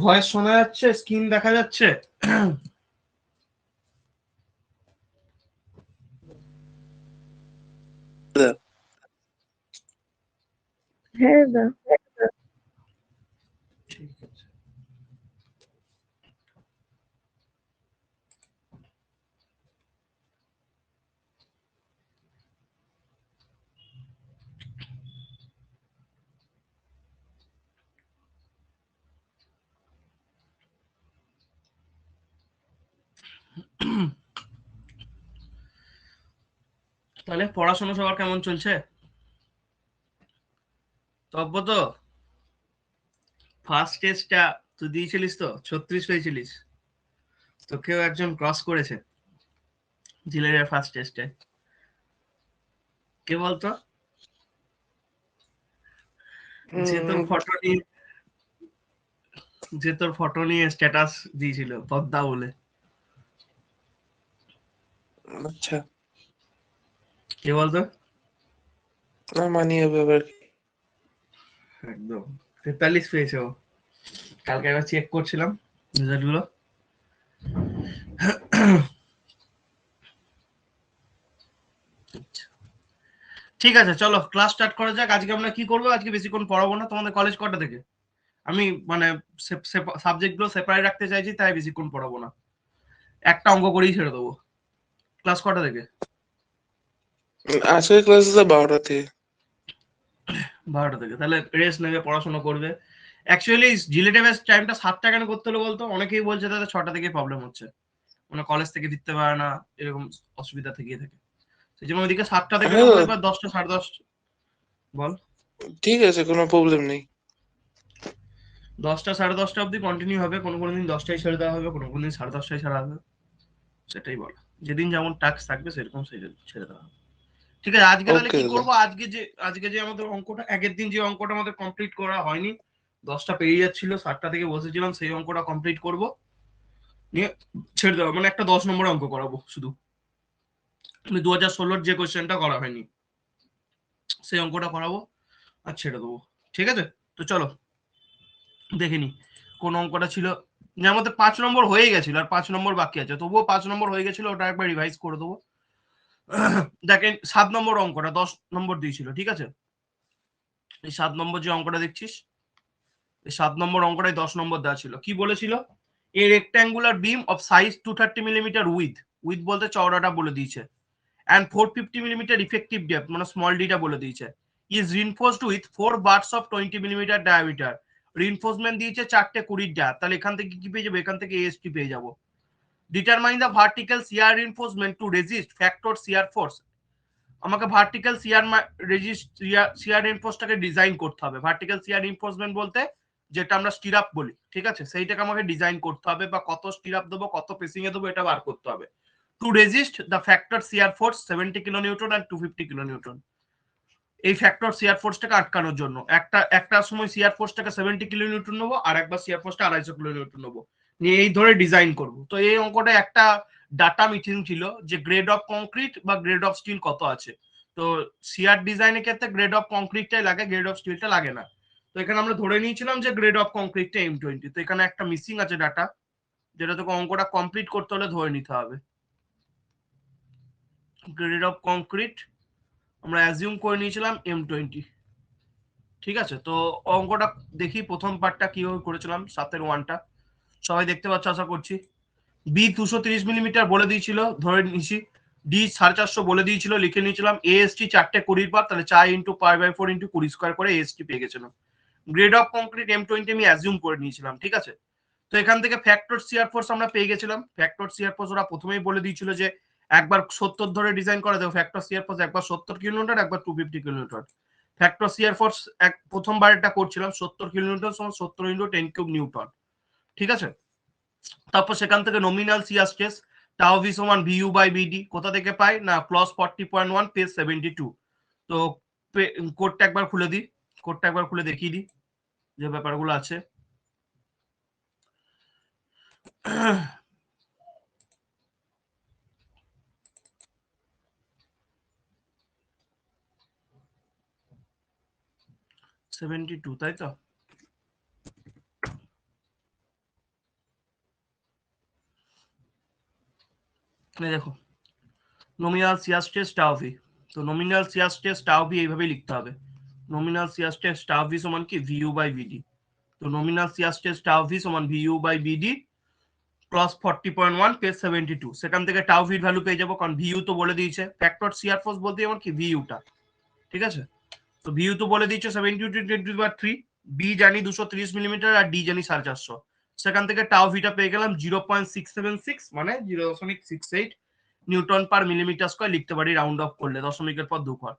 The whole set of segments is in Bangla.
ভয়েস শোনা যাচ্ছে, স্ক্রিন দেখা যাচ্ছে? হ্যাঁ দা। ঠিক আছে। তাহলে পড়াশোনা সবার কেমন চলছে? তব্য তো ফার্স্ট টেস্টটা তুই দিয়েছিলিস তো 36 পেয়েছিলিস, তোকেও একজন ক্রস করেছে জিলের ফার্স্ট টেস্টে। কে বলতো? যে তোর ফটো নিয়ে স্ট্যাটাস দিয়েছিল পদ্মা বলে। আচ্ছা, কে বলতো? মানি হবে আবার কি। একদম 43 পেয়েছে ও। কালকে একবার চেক করছিলাম রেজাল্ট গুলো। ঠিক আছে, চলো ক্লাস স্টার্ট করা যাক। আজকে আমরা কি করবো? আজকে বেশিক্ষণ পড়াবো না। তোমাদের কলেজ কটা থেকে? আমি মানে সাবজেক্ট গুলো সেপারেট রাখতে চাইছি, তাই বেশিক্ষণ পড়াবো না, একটা অঙ্ক করেই ছেড়ে দেবো। ক্লাস কটা থেকে? আজকের ক্লাস আছে 12টা থেকে। 12টা থেকে। তাহলে রেস্ট নেবে, পড়াশোনা করবে। অ্যাকচুয়ালি জিলেটিভের টাইমটা 7টা কেন করতে হলো বলতো? অনেকেই বলছে তাদের 6টা থেকে প্রবলেম হচ্ছে, মানে কলেজ থেকে দিতে পারে না, এরকম অসুবিধা থেকেই থাকে। সেই জন্য ওইদিকে 7টা থেকে হ্যাঁ রাখলে দাদা, এবার 10টা 10:30। বল। ঠিক আছে, কোনো প্রবলেম নেই। 10টা 10:30 অব্দি কন্টিনিউ হবে, কোনো কোনো দিন 10টায় ছেড়ে দেওয়া হবে, কোনো কোনো দিন 10:30টায় ছাড়া হবে। সেটাই বল, যেদিন যেমন টাস্ক থাকবে সেরকম সেই ছেড়ে দেওয়া হবে। ঠিক আছে, আজকে তাহলে ওকে কি দাদা। করবো? আজকে যে আমাদের অঙ্কটা, আগের দিন যে অঙ্কটা আমাদের কমপ্লিট করা হয়নি, 10টা পেরিয়ে যাচ্ছিল, 7টা থেকে বসেছিলাম, সেই অঙ্কটা কমপ্লিট করব, নিয়ে ছেড়ে দেওয়া, মানে একটা 10 নম্বরের অঙ্ক করাবো শুধু। 2016-র যে কোশ্চেনটা করা হয়নি সেই অঙ্কটা করাবো আর ছেড়ে দেবো। ঠিক আছে, তো চলো দেখে নি কোন অঙ্কটা ছিল। যে আমাদের 5 নম্বর হয়ে গেছিল আর 5 নম্বর বাকি আছে, তবুও 5 নম্বর হয়ে গেছিল, ওটা একবার রিভাইজ করে দেবো। দেখেন 7 নম্বর অঙ্কটা 10 নম্বর দিয়েছিল, ঠিক আছে? এই 7 নম্বর যে অঙ্কটা দেখছিস, এই 7 নম্বর অঙ্কটাই 10 নম্বর দেওয়া ছিল। কি বলেছিল? A rectangular beam of size 230 millimetre width বলতে চওড়াটা বলে দিয়েছে, অ্যান্ড 450 মিলিমিটার ইফেক্টিভ ডেপথ মানে স্মল ডিটা বলে দিয়েছে, is reinforced with 4 bars of 20 millimetre diameter. Reinforcement দিয়েছে 4টে 20 ডা, তাহলে এখান থেকে কি পেয়ে যাবো? এখান থেকে এএসটি পেয়ে যাবো। Determine the vertical shear reinforcement two resist factor shear force. আমাকে ভার্টিক্যাল শিয়ার রিনফোর্সটাকে ডিজাইন করতে হবে। ভার্টিক্যাল শিয়ার রিনফোর্সমেন্ট বলতে যেটা আমরা স্টিরাপ বলি, ঠিক আছে? সেইটাকে আমাকে ডিজাইন করতে হবে, বা কত স্টিরাপ দেবো, কত পেসিং এ দেবো, এটা বার করতে হবে। Two resist the factor shear force 70 kilonewton and 250 kilonewton. এই ফ্যাক্টর শিয়ার ফোর্সটাকে আটকানোর জন্য একটা সময় শিয়ার ফোর্সটাকে 70 কিলোনিউটন নেবো, আর একবার শিয়ার ফোর্সটা 250 কিলোনিউটন নেবো, নিয়ে এই ধরে ডিজাইন করবো। তো এই অঙ্কটা একটা ডাটা মিটিং ছিল যে গ্রেড অফ কংক্রিট বা গ্রেড অফ স্টিল কত আছে। তো শিয়ার ডিজাইনের ক্ষেত্রে গ্রেড অফ কংক্রিটটাই লাগে, গ্রেড অফ স্টিলটা লাগে না। তো এখানে আমরা ধরে নিয়েছিলাম যে গ্রেড অফ কংক্রিটটা M20। তো এখানে একটা মিসিং আছে ডাটা, যেটা তোকে অঙ্কটা কমপ্লিট করতে হলে ধরে নিতে হবে। গ্রেড অফ কংক্রিট আমরা অ্যাজিউম করে নিয়েছিলাম M20। ঠিক আছে, তো অঙ্কটা দেখি প্রথম পার্টটা কিভাবে করেছিলাম, 7-এর 1টা সবাই দেখতে পাচ্ছ আশা করছি। বি 230 মিলিমিটার বলে দিয়েছিল, ধরে নিয়েছি। ডি 450 বলে দিয়েছিল, লিখে নিয়েছিলাম। এএসটি 4টে 20 পার, তাহলে 4 ইন্টু π/4 ইন্টু 20 স্কোয়ার করে এএসটি পেয়ে গেছিলাম। গ্রেড অফ কংক্রিট M20 আমি অ্যাজিউম করে নিয়েছিলাম, ঠিক আছে? তো এখান থেকে ফ্যাক্টর শিয়ার ফোর্স আমরা পেয়ে গেছিলাম। ফ্যাক্টর শিয়ার ফোর্স ওরা প্রথমেই বলে দিয়েছিল যে একবার 70 ধরে ডিজাইন করা দেবো। ফ্যাক্টর শিয়ার ফোর্স একবার 70 কিলোনিউটন, একবার 250 কিলোনিউটন। ফ্যাক্টর শিয়ার ফোর্স প্রথমবার এটা করছিলাম 70 কিলোনিউটন সমান 70 ইন্টু 10 কিউব নিউটন, ঠিক আছে? তারপর সেখান থেকে নমিনাল শিয়ার স্ট্রেস টাও ভি সমান ভিইউ বাই বিডি কোথা থেকে পাই না, ক্লস 40.1 পেজ 72। তো কোডটা একবার খুলে দিই, কোডটা একবার খুলে দেখিয়ে দিই যে ব্যাপারগুলো আছে। সেভেন্টি টু, তাই তো? দেখো nominal shear stress tau v, তো nominal shear stress tau v এইভাবেই লিখতে হবে, nominal shear stress tau v সমান কি ভিইউ বাই ভিডি। তো nominal shear stress tau v সমান VU by VD cross 40.1 page 72, সেখান থেকে টাউ ভির ভ্যালু পেয়ে যাবো, কারণ ভিইউ তো বলে দিয়েছে, ফ্যাক্টর শিয়ার ফোর্স বলতে আমার কি ভিইউটা, ঠিক আছে। তো ভিইউ তো বলে দিয়েছে 72 বি জানি 230 মিলিমিটার আর ডি জানি 450, সেখান থেকে টাউ ভিটা পেয়ে গেলাম 0.676 মানে 0.68 নিউটন পার মিলিমিটার স্কয়ার, লিখতে পারি রাউন্ড অফ করলে দশমিকের পর 2 ঘর।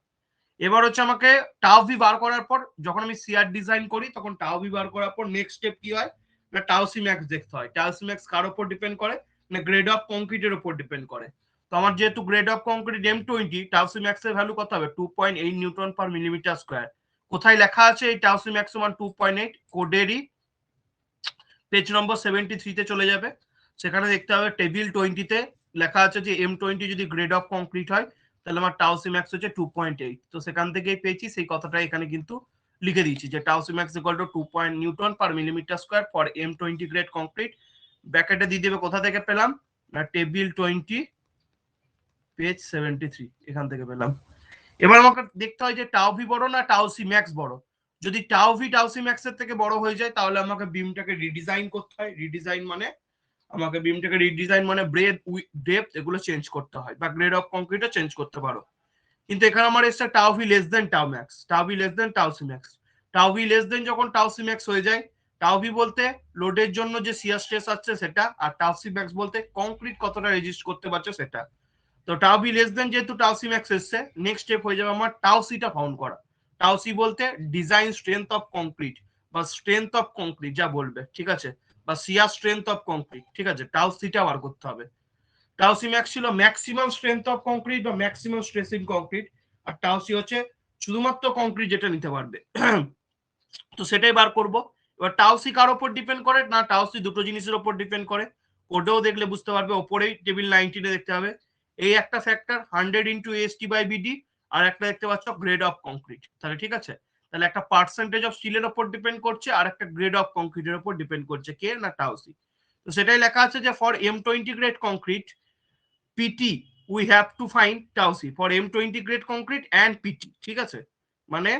এবার হচ্ছে আমাকে টাউ ভি বার করার পর যখন আমি সিআর ডিজাইন করি তখন টাউ ভি বার করার পর নেক্সট স্টেপ কি হয় না টাউ সি ম্যাক্স দেখতে হয়। টাউ সি ম্যাক্স কার উপর ডিপেন্ড করে না গ্রেড অফ কংক্রিটের উপর ডিপেন্ড করে। তো আমার যেহেতু grade of concrete M20, tau C max এর ভ্যালু কত হবে 2.8 নিউটন পার মিলিমিটার স্কয়ার। কোথায় লেখা আছে এই টাউ সি ম্যাক্স সমান 2.8, কোডেরই পেজ নম্বর 73 তে চলে যাবে, সেখানে দেখতে হবে টেবিল 20 তে লেখা আছে যে M20 যদি গ্রেড অফ কংক্রিট হয় তাহলে আমার টাউ সি ম্যাক্স হচ্ছে 2.8। তো সেখান থেকেই পেয়েছি সেই কথাটা এখানে কিন্তু লিখে দিয়েছি যে tau C max equal to 2 newton per millimetre square for M20 grade concrete. ব্র্যাকেটে দিয়ে দেবে কোথা থেকে পেলাম না টেবিল 20 পেজ 73 এখান থেকে পেলাম। এবার আমাকে দেখতে হয় যে টাউ ভি বড় না টাউ সি ম্যাক্স বড়। যদি tau v tau C max এর থেকে বড় হয়ে যায় তাহলে আমাকে বিমটাকে রিডিজাইন করতে হয়। রিডিজাইন মানে আমাকে বিমটাকে রিডিজাইন মানে ব্রেড ডেপথ এগুলো চেঞ্জ করতে হয়, বা গ্রেড অফ কংক্রিটও চেঞ্জ করতে পারো। কিন্তু এখানে আমার এসছে tau V less than tau max, tau V less than tau C max. Tau V less than যখন টাউ সি ম্যাক্স হয়ে যায়, টাউ ভি বলতে লোডের জন্য যে শিয়ার স্ট্রেস আছে সেটা, আর টাউ সি ম্যাক্স বলতে কংক্রিট কতটা রেজিস্ট করতে পারছে সেটা। তো টাউ ভি লেস দেন যেহেতু টাউ সি ম্যাক্স এসছে, নেক্সট স্টেপ হয়ে যাবে আমার টাউ সিটা ফাউন্ড করা। টাউ সি বলতে ডিজাইন স্ট্রেংথ অফ কংক্রিট বা স্ট্রেংথ অফ কংক্রিট যা বলবে, ঠিক আছে, বা শিয়ার স্ট্রেংথ অফ কংক্রিট, ঠিক আছে, টাউ সিটা বার করতে হবে। টাউ সি ম্যাক্স ছিল ম্যাক্সিমাম স্ট্রেংথ অফ কংক্রিট বা ম্যাক্সিমাম স্ট্রেস ইন কংক্রিট, আর টাউ সি হচ্ছে শুধুমাত্র কংক্রিট যেটা নিতে পারবে। তো সেটাই বার করব। এবার টাউ সি কার উপর ডিপেন্ড করে না টাউ সি দুটো জিনিসের উপর ডিপেন্ড করে, কোডেও দেখলে বুঝতে পারবে, ওপরেই টেবিল 19 দেখতে হবে। এই একটা factor 100 into AST by BD, আর একটা দেখতে পাচ্ছ গ্রেড অফ কংক্রিট। তাহলে ঠিক আছে, তাহলে একটা পার্সেন্টেজ অফ স্টিলের উপর ডিপেন্ড করছে আর একটা গ্রেড অফ কংক্রিটের উপর ডিপেন্ড করছে কে না টাউ সি। তো সেটাই লেখা আছে যে for M20 grade concrete PT we have to find tau C for M20 grade concrete and PT, ঠিক আছে, মানে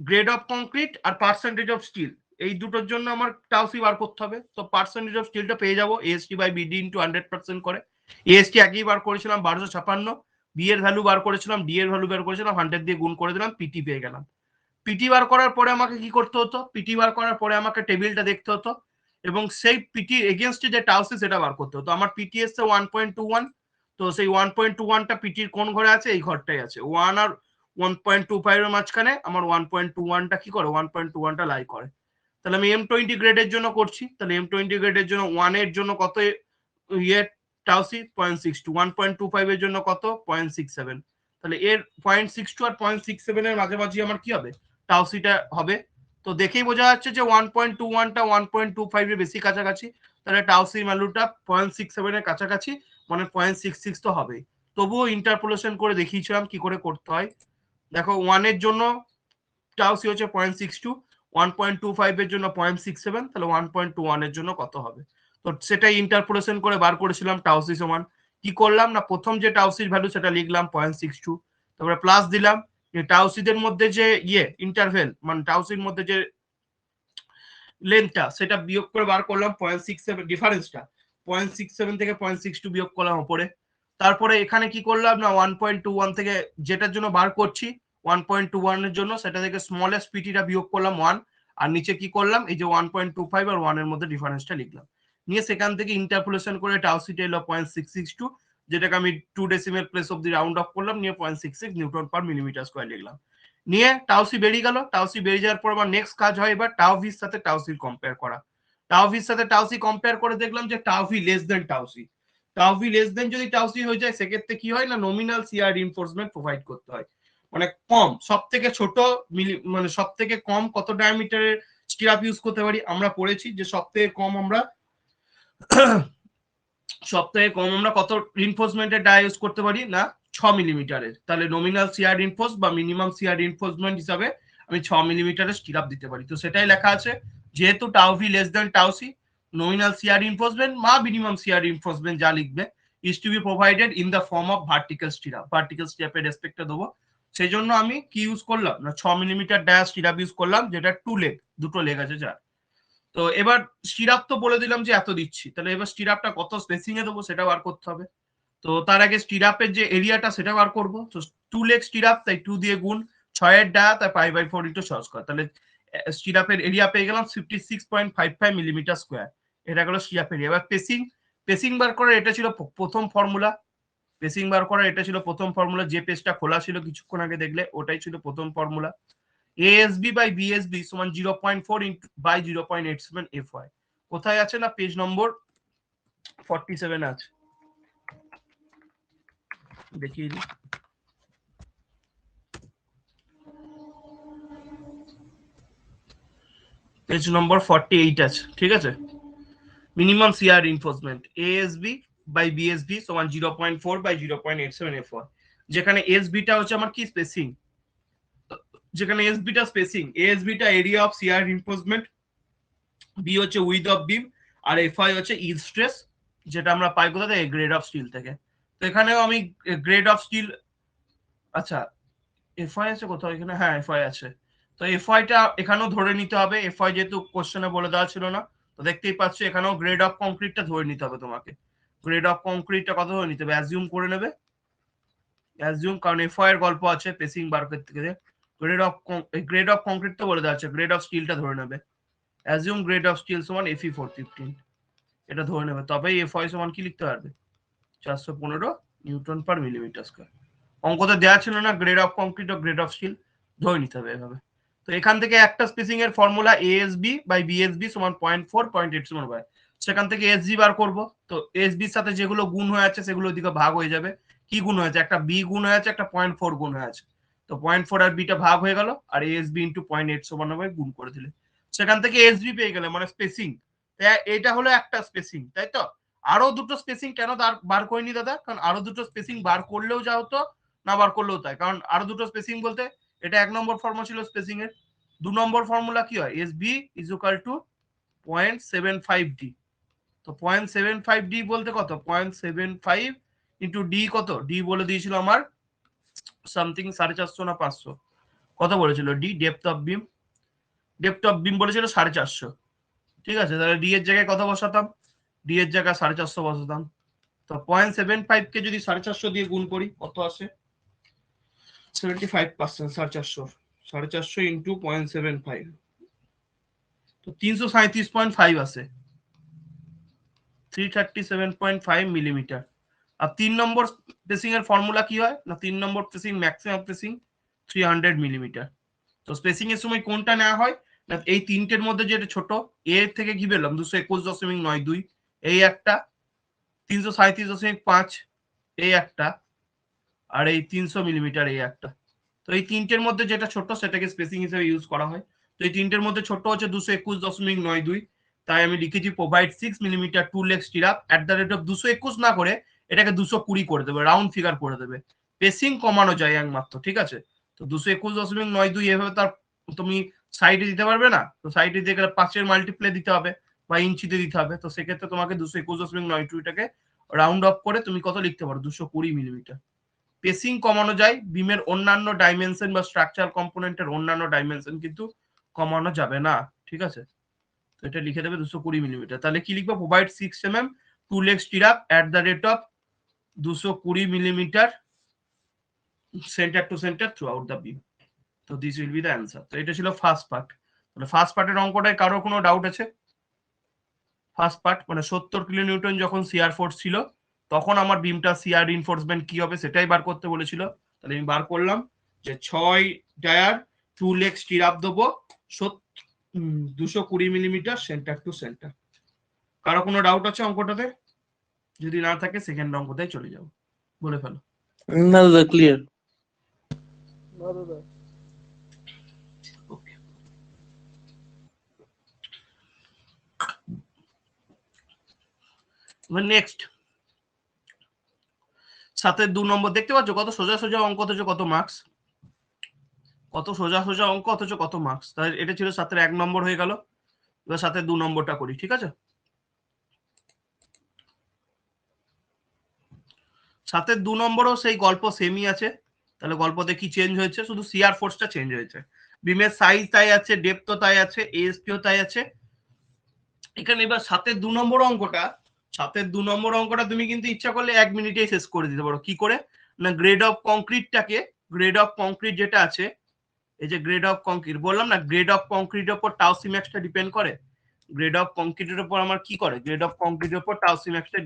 গ্রেড অফ কংক্রিট আর পার্সেন্টেজ অফ স্টিল এই দুটোর জন্য আমার টাউ সি বার করতে হবে। তো পার্সেন্টেজ অফ স্টিলটা পেয়ে যাবো এএসটি বাই বিডি ইনটু 100% করে। এএসটি আগেই বার করেছিলাম 1256, বি এর ভ্যালু বার করেছিলাম, ডি এর ভ্যালু বার করেছিলাম, 100 দিয়ে গুণ করে দিলাম, পিটি পেয়ে গেলাম। পিটি বার করার পরে আমাকে কি করতে হতো, পিটি বার করার পরে আমাকে টেবিলটা দেখতে হতো এবং সেই পিটি এগেনস্টে যে টাউ সি সেটা বার করতে হতো। আমার পিটি এসছে 1.21, তো সেই 1.21টা পিটির কোন ঘরে আছে, এই ঘরটাই আছে, 1 আর 1.25 এর মাঝখানে আমার 1.21টা কি করে 1.21টা লাই করে। তাহলে আমি M20 গ্রেডের জন্য করছি, তাহলে M20 গ্রেডের জন্য 1 এর জন্য কত ইয়ে টাউ সি 0.62, 1.25 এর জন্য কত 0.67, তাহলে এর 0.62 আর 0.67 এর মাঝামাঝি আমার কি হবে টাউ সিটা হবে। তো দেখেই বোঝা যাচ্ছে যে 1.21টা 1.25 এর বেশি কাছাকাছি, তাহলে টাউ সি ভ্যালুটা 0.67 এর কাছাকাছি, মানে 0.66 তো হবেই। তবুও ইন্টারপোলেশন করে দেখিয়েছিলাম কি করে করতে হয়। দেখো 1 এর জন্য টাউ সি হচ্ছে 0.62, 1.25 এর জন্য 0.67, তাহলে 1.21 এর জন্য কত হবে। তো সেটাই ইন্টারপোলেশন করে বার করেছিলাম টাউ সি সমান কি করলাম না প্রথম যে টাউ সির ভ্যালু সেটা লিখলাম 0.62, তারপরে প্লাস দিলাম যে টাউ সিদের মধ্যে যে ইন্টারভেল মানে টাউ সির মধ্যে যে লেন্থটা সেটা বিয়োগ করে বার করলাম 0.67, ডিফারেন্সটা 0.67 থেকে 0.62 বিয়োগ করলাম উপরে। তারপরে এখানে কি করলাম না 1.21 থেকে যেটার জন্য বার করছি 1.21 এর জন্য সেটা থেকে স্মলেস্ট পিটিটা বিয়োগ করলাম 1, আর নিচে কি করলাম এই যে 1.25 আর 1 এর মধ্যে ডিফারেন্সটা লিখলাম, নিয়ে সেখান থেকে ইন্টারপোলেশন করে টাউ সিটা এলো 0.662, যেটাকে আমি 2 decimal place of the round of করলাম, নিয়ে 0.66 নিউটন পার মিলিমিটার স্কয়ার লিখলাম, নিয়ে টাউ সি বেরিয়ে গেল। টাউ সি বেরিয়ে যাওয়ার পর আমার নেক্সট কাজ হয় এবার টাউ ভির সাথে টাউ সি কম্পেয়ার করা। টাউ ভির সাথে টাউ সি কম্পেয়ার করে দেখলাম যে tau V less than tau C. Tau V less than যদি টাউ সি হয়ে যায় সেক্ষেত্রে কি হয় না নমিনাল সিআর রিইনফোর্সমেন্ট প্রোভাইড করতে হয়, মানে কম সব থেকে ছোট মানে সব থেকে কম কত ডায়ামিটারের স্টিরাপ ইউজ করতে পারি আমরা পড়েছি যে সব থেকে কম আমরা কত রিইনফোর্সমেন্টের ডায়া ইউজ করতে পারি না 6 মিলিমিটারের। তাহলে নমিনাল সিআর রিইনফোর্স বা মিনিমাম সিআর রিইনফোর্সমেন্ট হিসাবে আমি 6 মিলিমিটারের স্টিরাপ দিতে পারি। তো সেটাই লেখা আছে যেহেতু tau V less than tau C, nominal shear reinforcement বা মিনিমাম সিআর রিইনফোর্সমেন্ট যা লিখবে is to be provided in the form of vertical stirrup. Vertical stirrup এর রেসপেক্টে দেবো, সেই জন্য আমি কি ইউজ করলাম না 6 মিলিমিটার ডায়া স্টিরাপ ইউজ করলাম, যেটা 2 লেগ, দুটো লেগ আছে যার। তো এবার স্টিরাপ তো বলে দিলাম যে এত দিচ্ছি, তাহলে এবার স্টিরাপটা কত স্পেসিং এ দেবো সেটা বার করতে হবে। তো তার আগে স্টিরাপের যে এরিয়াটা সেটা বার করবো। তো 2 লেগ স্টিরাপ, তাই 2 দিয়ে গুণ, 6 এর ডায়া তাই π/4 ইন্টু সস স্কয়ার, তাহলে স্টিরাপের এরিয়া পেয়ে গেলাম 56.55 মিলিমিটার স্কয়ার। এটা গেল স্টিরাপের এরিয়া। এবার পেসিং বার করার এটা ছিল প্রথম ফর্মুলা, পেসিং বার করার এটা ছিল প্রথম ফর্মুলা, যে পেজটা খোলা ছিল কিছুক্ষণ আগে দেখলে ওটাই ছিল প্রথম ফর্মুলা। ASB বাই BSB সমান 0.4 বাই 0.87 FY। কোথায় আছে না পেজ নম্বর 47 আছে, দেখিয়ে দিই। পেজ নম্বর 48 আছে, ঠিক আছে। Minimum shear reinforcement ASB by BSB সমান 0.4 বাই 0.87 FY, যেখানে SB টা হচ্ছে আমার কি স্পেসিং, যেখানে SB টা স্পেসিং, ASB টা area of shear reinforcement, B হচ্ছে উইথ অফ বিম, আর FI হচ্ছে ইজ স্ট্রেস, যেটা আমরা পাই কোথা থেকে, গ্রেড অফ স্টিল থেকে। তো এখানেও আমি গ্রেড অফ স্টিল, আচ্ছা FI আছে কোথাও এখানে, হ্যাঁ FI আছে। তো FI টা এখানেও ধরে নিতে হবে, FI যেহেতু কোশ্চেনে বলে দেওয়া ছিল না, তো দেখতেই পাচ্ছ এখানেও গ্রেড অফ কংক্রিটটা ধরে নিতে হবে তোমাকে। গ্রেড অফ কংক্রিটটা কত ধরে নিতে হবে, অ্যাজিউম করে নেবে, অ্যাজিউম, কারণ FI এর গল্প আছে পেসিং বার করতে গেলে। গ্রেড অফ কংক্রিট তো বলে দেওয়া আছে, গ্রেড অফ স্টিলটা ধরে নেবে, অ্যাজিউম গ্রেড অফ স্টিল সমান Fe 415, এটা ধরে নেবে, তবেই FI সমান কি লিখতে পারবে, 415 নিউটন পার মিলিমিটার স্কয়ার। অঙ্কতে দেওয়া ছিল না গ্রেড অফ কংক্রিট ও গ্রেড অফ স্টিল, ধরে নিতে হবে এভাবে। তো এখান থেকে একটা স্পেসিং এর ফর্মুলা ASB বাই BSB সমান 0.4 0.87 হয়, সেখান থেকে SG বার করব। তো SB এর সাথে যেগুলো গুণ হয়ে আছে সেগুলো ওদিকে ভাগ হয়ে যাবে। কি গুণ হয়েছে, একটা B গুণ হয়ে আছে, একটা 0.4 গুণ হয়ে আছে। তো 0.4 আর বিটা ভাগ হয়ে গেল, আর ASB ইন্টু 0.8 সমান হবে গুণ করে দিলে, সেখান থেকে SB পেয়ে গেলে, মানে স্পেসিং। এটা হলো একটা স্পেসিং, তাই তো। আরো দুটো স্পেসিং কেন বার করিনি দাদা, কারণ আরো দুটো স্পেসিং বার করলেও যা হতো, না বার করলেও তাই। কারণ আরো দুটো স্পেসিং বলতে, এটা 1 নম্বর ফর্মুলা ছিল স্পেসিং এর, 2 নম্বর ফর্মুলা কি হয়, SB is equal to 0.75D। তো 0.75D বলতে কত, 0.75 ইন্টু ডি কত, ডি বলে দিয়েছিল আমার সামথিং 450 না 500, কত বলেছিল ডি, ডেপথ অফ বিম, বলেছিল 450, ঠিক আছে। তাহলে ডি এর জায়গায় কত বসাতাম, ডি এর জায়গায় 450 বসাতাম। তো 0.75 কে যদি 450 দিয়ে গুণ করি কত আসে, 75%, 450, 450 ইন্টু 0.75, তো 337.5 আসে, 337.5 মিলিমিটার। আর 3 নম্বর স্পেসিং এর ফর্মুলা কি হয় না, 3 নম্বর স্পেসিং ম্যাক্সিমাম স্পেসিং 300 মিলিমিটার। তো স্পেসিং এর সময় কোনটা নেওয়া হয় না, এই তিনটের মধ্যে যেটা ছোট, এ থেকে কি পেলাম 221.92, এই একটা 337.5, এই একটা, আর এই 300 মিলিমিটার এই একটা। তো এই তিনটের মধ্যে যেটা ছোট সেটাকে স্পেসিং হিসেবে ইউজ করা হয়। তো এই তিনটের মধ্যে ছোট হচ্ছে 221.92, তাই আমি লিখেছি provide 6 millimetre 2 leg stirrup at the rate of 221 না করে এটাকে 220 করে দেবে, রাউন্ড ফিগার করে দেবে, পেসিং কমানো যায় একমাত্র, ঠিক আছে। তো 221.92 এভাবে তার তুমি সাইডে দিতে পারবে না, তো সাইডে দিতে গেলে 5-এর মাল্টিপ্লাই দিতে হবে বা ইঞ্চিতে দিতে হবে। তো সেক্ষেত্রে তোমাকে 221.92টাকে রাউন্ড অফ করে তুমি কত লিখতে পারো, 220 মিলিমিটার। পেসিং কমানো যায়, বিমের অন্যান্য ডাইমেনশন বা স্ট্রাকচারাল কম্পোনেন্টের অন্যান্য ডাইমেনশন কিন্তু কমানো যাবে না, ঠিক আছে। তো এটা লিখে দেবে 220 মিলিমিটার। তাহলে কি লিখবো, provide 6 mm 2 leg stirrup at the rate of 220 millimetre centre to centre throughout the beam. তো this will be the answer. তো এটা ছিল ফার্স্ট পার্ট। মানে ফার্স্ট পার্টের অঙ্কটায় কারো কোনো ডাউট আছে? ফার্স্ট পার্ট মানে 70 কিলোনিউটন যখন সিআর ফোর্স ছিল, তখন আমার বিমটা সিআর রিইনফোর্সমেন্ট কি হবে সেটাই বার করতে বলেছিল। তাহলে আমি বার করলাম যে 6 ডায়ার 2 লেগ স্টিরাপ দেবো 220 মিলিমিটার সেন্টার টু সেন্টার। কারো কোনো ডাউট আছে অঙ্কটাতে? যদি না থাকে সেকেন্ড অঙ্কটাই চলে যাও, বলে ফেলো। না দাদা, ক্লিয়ার। ওকে, এবার নেক্সট 7-এর 2 নম্বর দেখতে পাচ্ছ কত সোজা সোজা অঙ্ক অথচ কত মার্কস, কত সোজা সোজা অঙ্ক অথচ কত মার্কস। তাহলে এটা ছিল 7-এর 1 নম্বর হয়ে গেল। এবার 7-এর 2 নম্বরটা করি, ঠিক আছে। সাতের 2 নম্বরও সেই গল্প সেমই আছে। তাহলে গল্পতে কি চেঞ্জ হয়েছে? শুধু সিআর ফোর্সটা চেঞ্জ হয়েছে। বিমের সাইজ তাই আছে, ডেপথও তাই আছে, এএসপিও তাই আছে। এখানে এবার 7-2 নম্বর অঙ্কটা, 7-2 নম্বর অঙ্কটা তুমি কিন্তু ইচ্ছা করলে 1 মিনিটেই শেষ করে দিতে পারো। কি করে? না গ্রেড অফ কংক্রিটটাকে, গ্রেড অফ কংক্রিট যেটা আছে, এই যে গ্রেড অফ কংক্রিট বললাম না, গ্রেড অফ কংক্রিটের উপর টাউ সি ম্যাক্সটা ডিপেন্ড করে। গ্রেড অফ কংক্রিটের উপর আমার কি করে? গ্রেড অফ কংক্রিটের উপর টাউ সি ম্যাক্সটা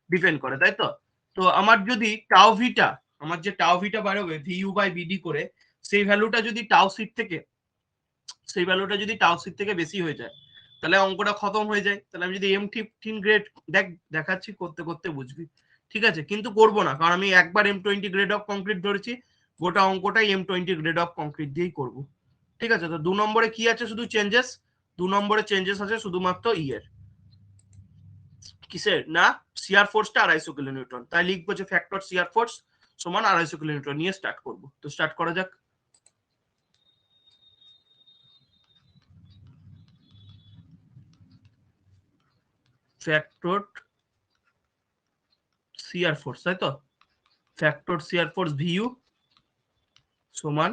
ডিপেন্ড করে, তাই তো? তো আমার যদি টাউ ভিটা, আমার যে টাউ ভিটা বেরোবে ভিইউ বাই বিডি করে, সেই ভ্যালুটা যদি টাউ সিট থেকে, সেই ভ্যালুটা যদি টাউ সিট থেকে বেশি হয়ে যায়, তাহলে অঙ্কটা খতম হয়ে যায়। তাহলে আমি যদি M15 গ্রেড দেখাচ্ছি, করতে করতে বুঝবি, ঠিক আছে? কিন্তু করবো না, কারণ আমি একবার M20 গ্রেড অফ কংক্রিট ধরেছি, গোটা অঙ্কটাই M20 গ্রেড অফ কংক্রিট দিয়েই করবো, ঠিক আছে? তো 2 নম্বরে কি আছে? শুধু চেঞ্জেস, 2 নম্বরে চেঞ্জেস আছে শুধুমাত্র এর কিসের না, সিআর ফোর্সটা 250 কিলোনিউটন। তাই লিখবো যে ফ্যাক্টর সিআর ফোর্স সমান 250 কিলোনিউটন নিয়ে স্টার্ট করব। তো স্টার্ট করা যাক। ফ্যাক্টর সিআর ফোর্স, তাই তো? ফ্যাক্টর সিআর ফোর্স ভিইউ সমান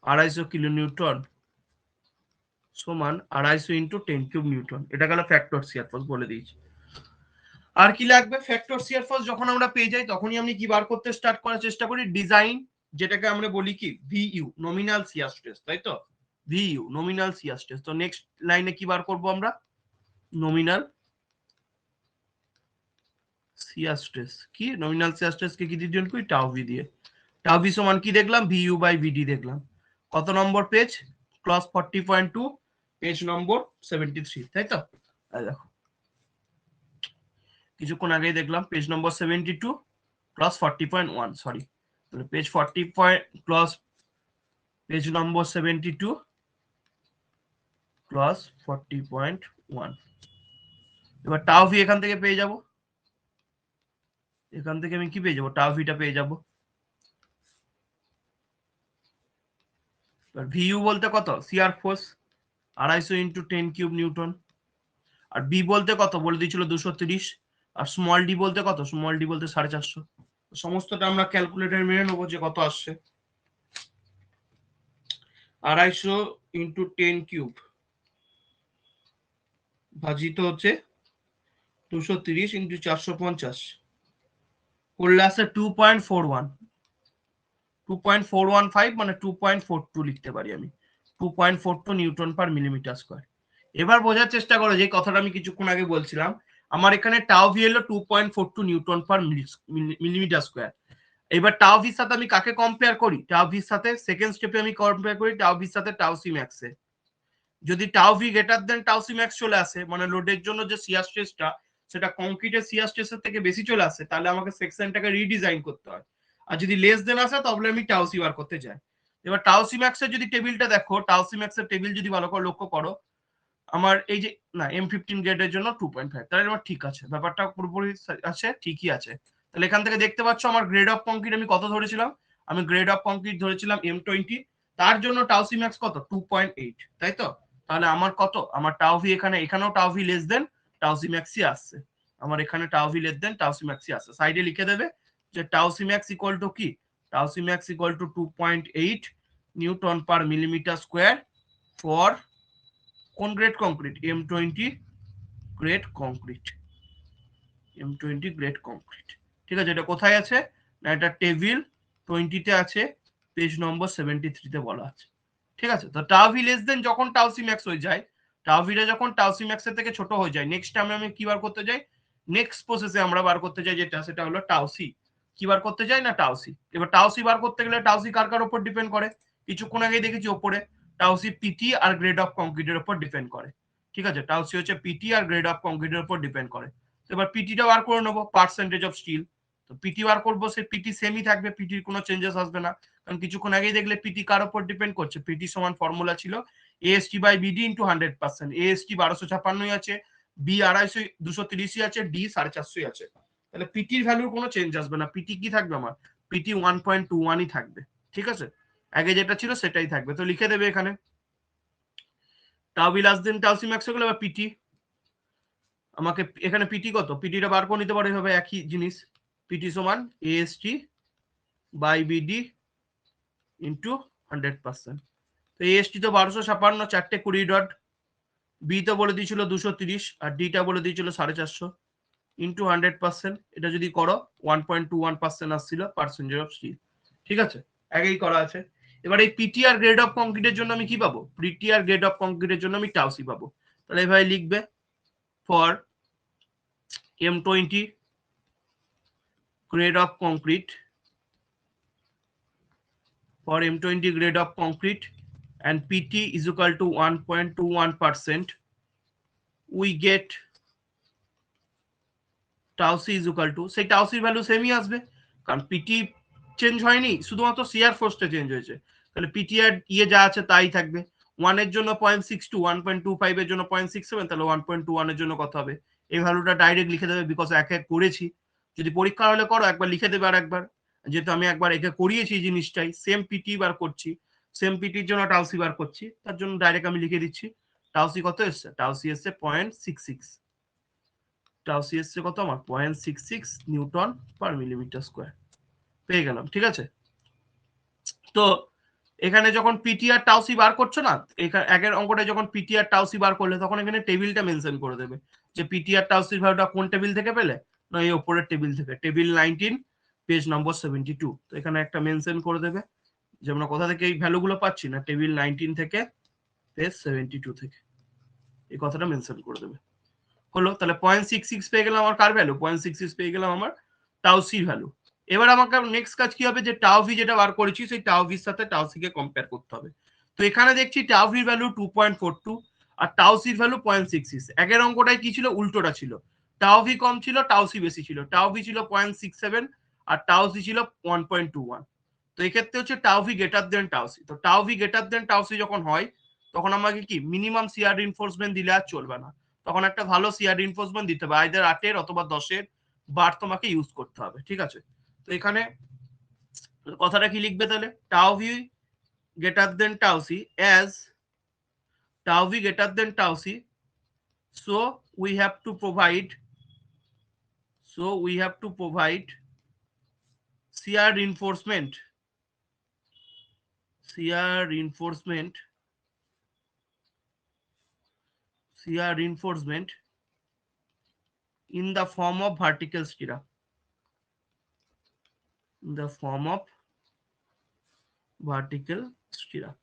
250 কিলোনিউটন সমান 250 ইন্টু 10 কিউব নিউটন। এটা গেল ফ্যাক্টর সিআর ফোর্স, বলে দিয়েছি। আর কি লাগবে? ফ্যাক্টর সিআর ফোর্স যখন আমরা পেয়ে যাই, তখনই আমি কি বার করতে স্টার্ট করার চেষ্টা করি? ডিজাইন, যেটাকে আমরা বলি কি ভিইউ, নমিনাল সিআর স্ট্রেস, তাই তো? ভিইউ নমিনাল সিআর স্ট্রেস। তো নেক্সট লাইনে কি বার করব আমরা? Nominal CR stress. কি নমিনাল সিআর স্ট্রেস কে কি দিয়ে ডিফাইন করি? টাউ ভি দিয়ে। টাউ ভি সমান কি দেখলাম? ভিইউ বাই ভিডি দেখলাম। কত নম্বর পেজ? ক্লস 40.2, পেজ নম্বর 73, তাই তো? দেখো কিছুক্ষণ আগেই দেখলাম পেজ নম্বর 72 plus 40.1, sorry, page 40 plus page নম্বর 72 প্লাস 40.1। এবার টাউ ভি এখান থেকে পেয়ে যাব, এখান থেকে আমি কি পেয়ে যাব? টাউ ভিটা পেয়ে যাব। ভিইউ বলতে কত? CR force 250 into 10 cube newton. আর বি বলতে কত বলে দিয়েছিল? 230। আর স্মল ডি বলতে কত? স্মল ডি বলতে 450। সমস্তটা আমরা ক্যালকুলেটর মেরে নেবো যে কত আসছে। 250 ইন্টু 10 কিউব ভাজিত হচ্ছে 230 ইন্টু 450 করলে আসে 2.41, 2.415, মানে 2.42 লিখতে পারি আমি, 2.42 নিউটন পার মিলিমিটার স্কোয়ার। এবার বোঝার চেষ্টা করো যে কথাটা আমি কিছুক্ষণ আগে বলছিলাম, আমার এখানে টাউ ভি হলো 2.42 নিউটন পার মিলিমিটার স্কোয়ার। এবার টাউ ভির সাথে আমি কাকে কম্পেয়ার করি? টাউ ভির সাথে সেকেন্ড স্টেপে আমি কম্পেয়ার করি টাউ ভির সাথে টাউ সি ম্যাক্সে। যদি tau V greater than tau C max চলে আসে, মানে লোডের জন্য যে শিয়ার স্ট্রেসটা সেটা কংক্রিটের শিয়ার স্ট্রেসের থেকে বেশি চলে আসে, তাহলে আমাকে সেকশনটাকে রিডিজাইন করতে হয়। আর যদি লেস দেন আসে, তাহলে আমি টাউ সি বার করতে যাই। এবার টাউ সি ম্যাক্সের যদি টেবিলটা দেখো, টাউ সি ম্যাক্সের টেবিল যদি ভালো করে লক্ষ্য করো, আমার এই যে না M15 গ্রেডের জন্য 2.5, তাহলে আমার ঠিক আছে, ব্যাপারটা পুরোপুরি আছে, ঠিকই আছে। তাহলে এখান থেকে দেখতে পাচ্ছ আমার গ্রেড অফ কংক্রিট আমি কত ধরেছিলাম? আমি গ্রেড অফ কংক্রিট ধরেছিলাম M20, তার জন্য টাউ সি ম্যাক্স কত? 2.8, তাই তো? তাহলে আমার কত? আমার টাউ ভি এখানে, এখানেও tau V less than tau c ম্যাক্সই আসছে। আমার এখানে tau V less than tau c ম্যাক্সই আসছে। সাইডে লিখে দেবে যে tau C max equal to কি? Tau C max equal to 2.8 newton per millimetre square for কোন grade concrete? M20 grade concrete, M20 grade concrete, ঠিক আছে? এটা কোথায় আছে? না এটা টেবিল 20 তে আছে, পেজ নম্বর 73 তে বলা আছে, ঠিক আছে? তো টাউ ভি লেস দেন যখন টাউ সি ম্যাক্স হয়ে যায়, টাউ ভিটা যখন টাউ সি ম্যাক্স এর থেকে ছোট হয়ে যায়, নেক্সট টাইম আমি কি বার করতে যাই? নেক্সট প্রসেসে আমরা বার করতে যাই যেটা, সেটা হলো টাউ সি। কি বার করতে যাই? না টাউ সি। এবার টাউ সি বার করতে গেলে টাউ সি কার কার উপর ডিপেন্ড করে? কিছুক্ষণ আগে দেখেছি ওপরে, টাউ সি পিটি আর গ্রেড অফ কংক্রিটের উপর ডিপেন্ড করে, ঠিক আছে? টাউ সি হচ্ছে পিটি আর গ্রেড অফ কংক্রিটের উপর ডিপেন্ড করে। এবার পিটিটা বার করে নেবো, পার্সেন্টেজ অফ স্টিল। তো পিটি বার করবো, সে পিটি সেমই থাকবে, পিটির কোনো চেঞ্জেস আসবে না, কারণ কিছুক্ষণ আগেই দেখলে পিটি কার উপর ডিপেন্ড করছে? পিটি সমান ফর্মুলা ছিল AST by BD into 100%। AST 1256 আছে, বি 250 230 আছে, ডি 450 আছে। তাহলে পিটির ভ্যালুর কোনো চেঞ্জ আসবে না। পিটি কি থাকবে আমার? পিটি 1.21ই থাকবে, ঠিক আছে? আগে যেটা ছিল সেটাই থাকবে। তো লিখে দেবে এখানে টাউ বি লাস দেন টাউ সি ম্যাক্স হয়ে গেল। এবার পিটি আমাকে এখানে পিটি কত? পিটিটা বার করে নিতে পারে হবে একই জিনিস, পিটি সমান এএসটি বাই বিডি ইন্টু 100%। তো এএসটি তো 1256, 4টে 20 ডট, বি তো বলে দিয়েছিল 230, আর ডিটা বলে দিয়েছিল 450 ইন্টু 100%। এটা যদি করো 1.21% আসছিল পার্সেন্টেজ অফ স্টিল। ঠিক আছে, আগেই করা আছে। এবার এই পিটিআর গ্রেড অফ কংক্রিটের জন্য আমি কি পাবো? পিটিআর গ্রেড অফ কংক্রিটের জন্য আমি টাউসি পাবো। তাহলে এভাবে লিখবে, for M20 grade of concrete, for M20 grade of concrete and PT is equal to 1.21%, we get tau c is equal to, সেই tau c এর ভ্যালু সেমই আসবে, কারণ PT চেঞ্জ হয়নি, শুধুমাত্র শিয়ার ফোর্সটা চেঞ্জ হয়েছে। তাহলে PT আর ইয়ে যা আছে তাই থাকবে। 1 এর জন্য 0.62, 1.25 এর জন্য 0.67, তাহলে 1.21 এর জন্য কত হবে? এই ভ্যালুটা ডাইরেক্ট লিখে দেবে, বিকজ এক এক করেছি। যদি পরীক্ষা হলে করো একবার লিখে দেবে, আর একবার যেহেতু আমি একবার একে করিয়েছি জিনিসটাই, সেম পিটি বার করছি, সেম পিটির জন্য টাউসি বার করছি, তার জন্য ডাইরেক্ট আমি লিখে দিচ্ছি। টাউসি কত এসছে? টাউসি এসছে 0.66, টাউসি এসছে কত আমার? 0.66 নিউটন পার মিলিমিটার স্কোয়ার পেয়ে গেলাম। ঠিক আছে, তো এখানে যখন পিটি আর টাউসি বার করছো না, এখানে আগের অঙ্কটা যখন পিটি আর টাউসি বার করলে তখন এখানে টেবিলটা মেনশন করে দেবে যে পিটি আর টাউসির ভ্যালুটা কোন টেবিল থেকে পেলে, না এই উপরের টেবিল থেকে, টেবিল 19 পেজ নম্বর 72। তো এখানে একটা মেনশন করে দেবে যে আমরা কোথা থেকে এই ভ্যালুগুলো পাচ্ছি, না টেবিল 19 থেকে পেজ 72 থেকে, এই কথাটা মেনশন করে দেবে। হলো, তাহলে 0.66 পেয়ে গেলাম আমার কার ভ্যালু? 0.66 পেয়ে গেলাম আমার টাউসির ভ্যালু। এবার আমাকে নেক্সট কাজ কি হবে, যে টাউ ভি যেটা বার করেছি সেই টাউ ভির সাথে টাউ সি কে কম্পেয়ার করতে হবে। তো এখানে দেখছি টাউ ভির ভ্যালু 2.42 আর টাউ সির ভ্যালু 0.66। আগের অঙ্কটাই কি ছিল? উল্টোটা ছিল, টাউ ভি কম ছিল, টাউ সি বেশি ছিল। টাউ ভি ছিল 0.67 আর টাউ সি ছিল 1.21। তো এক্ষেত্রে হচ্ছে tau V greater than tau c. তো tau V greater than tau c যখন হয়, তখন আমাকে কি মিনিমাম সিআর রিইনফোর্সমেন্ট দিলে আর চলবে না, তখন একটা ভালো সিআর রিইনফোর্সমেন্ট দিতে হবে, আইদার 8-এর অথবা 10-এর বার তোমাকে ইউজ করতে হবে। ঠিক আছে, তো এখানে কথাটা কি লিখবে তাহলে? Tau V greater than tau C, as tau V greater than tau C, so we have to provide shear reinforcement in the form of vertical stirrup, in the form of vertical stirrup।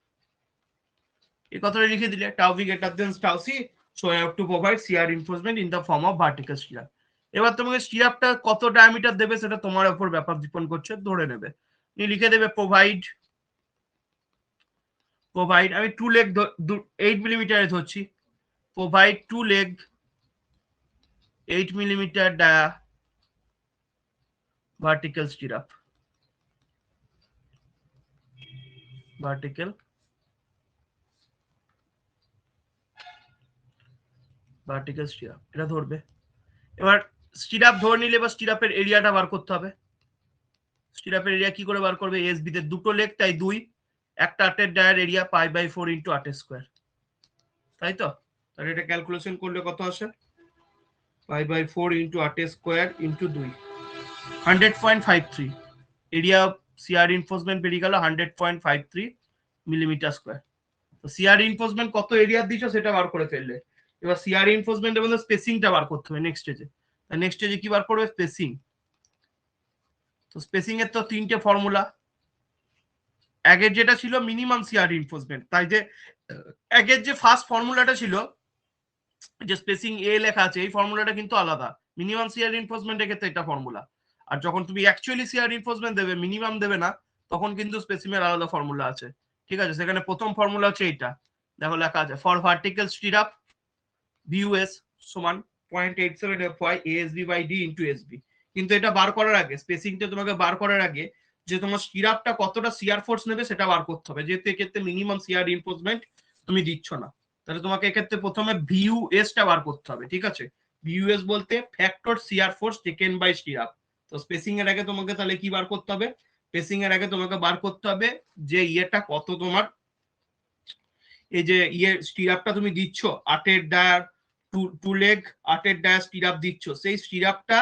এই কথাটা লিখে দিলে, tau V greater than tau C, so I have to provide shear reinforcement in the form of vertical stirrup. এবার তোমাকে স্টিরাপটা কত ডায়ামিটার দেবে সেটা তোমার উপর ব্যাপার ডিপেন্ড করছে, ধরে নেবে। তুমি লিখে দেবে প্রোভাইড, আমি 2 লেগ 8 মিলিমিটারে ধরছি, provide 2 leg 8 millimetre dia vertical stirrup, vertical stirrup এটা ধরবে। এবার স্টিরাপ ধরে নিলে এবার স্টিরাপের এরিয়াটা বার করতে হবে। স্টিরাপের এরিয়া কি করে বার করবে? এসবি তে দুটো লেগ তাই 2, একটা 8-এর ডায়ার এরিয়া π/4 ইন্টু 8 স্কোয়ার, তাই তো? তাহলে এটা ক্যালকুলেশন করলে কত আসে? π/4 into 8 square into 2, 100.53 area of shear reinforcement বেরিয়ে গেল 100.53 মিলিমিটার স্কোয়ার। তো শিয়ার রিইনফোর্সমেন্ট কত এরিয়া দিচ্ছ সেটা বার করে ফেললে। এবার শিয়ার রিইনফোর্সমেন্টের মধ্যে স্পেসিংটা বার করতে হবে নেক্সট স্টেজে। নেক্সট স্টেজে কি বার করবে? স্পেসিং। তো স্পেসিং এর তো 3টে ফর্মুলা। আগের যেটা ছিল মিনিমাম শিয়ার রিইনফোর্সমেন্ট, তাই যে আগের যে ফার্স্ট ফর্মুলাটা ছিল যে স্পেসিং এ লেখা আছে, এই ফর্মুলাটা কিন্তু আলাদা। মিনিমাম শিয়ার রিইনফোর্সমেন্টের ক্ষেত্রে এটা ফর্মুলা, আর যখন তুমি অ্যাকচুয়ালি শিয়ার রিইনফোর্সমেন্ট দেবে, মিনিমাম দেবে না, তখন কিন্তু স্পেসিমের আলাদা ফর্মুলা আছে। ঠিক আছে, সেখানে প্রথম ফর্মুলা হচ্ছে এইটা, দেখো লেখা আছে, ফর ভার্টিক্যাল স্টিরাপ ভিউএস সমান 0.87 FY ASB by D into SB. কিন্তু এটা বার করার আগে, স্পেসিংটা তোমাকে বার করার আগে যে তোমার স্টিরাপটা কতটা শিয়ার ফোর্স নেবে সেটা বার করতে হবে, যেহেতু এক্ষেত্রে মিনিমাম শিয়ার রিইনফোর্সমেন্ট তুমি দিচ্ছ না। তাহলে তোমাকে এক্ষেত্রে প্রথমে ভিউএস টা বার করতে হবে। ঠিক আছে, ভিউএস বলতে factor shear force taken by stirrup. তো স্পেসিং এর আগে তোমাকে তাহলে কি বার করতে হবে? স্পেসিং এর আগে তোমাকে বার করতে হবে যে ইয়েটা কত তোমার, এই যে ইয়ে স্টিরাপটা তুমি দিচ্ছ 8-এর ডায়ার 2 লেগ 8-এর ডায়ার স্টিরাপ দিচ্ছ, সেই স্টিরাপটা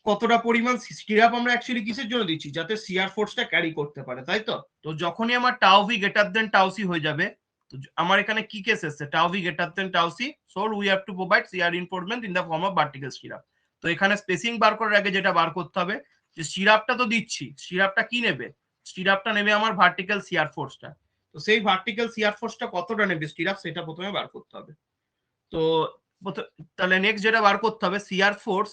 কতটা পরিমাণ সিরাপ আমরা অ্যাকচুয়ালি কিসের জন্য দিচ্ছি, যাতে শিয়ার ফোর্সটা ক্যারি করতে পারে, তাই তো। তো যখনই আমার tau V greater than tau C হয়ে যাবে, তো আমার এখানে কি কেস এসছে, tau V greater than tau C, so we have to provide shear reinforcement in the form of vertical stirrup. তো এখানে স্পেসিং বার করার আগে যেটা বার করতে হবে, যে সিরাপটা তো দিচ্ছি, সিরাপটা কি নেবে, সিরাপটা নেবে আমার ভার্টিক্যাল শিয়ার ফোর্সটা। তো সেই ভার্টিক্যাল শিয়ার ফোর্সটা কতটা নেবে সিরাপ, সেটা প্রথমে বার করতে হবে। তো তাহলে নেক্সট যেটা বার করতে হবে, shear force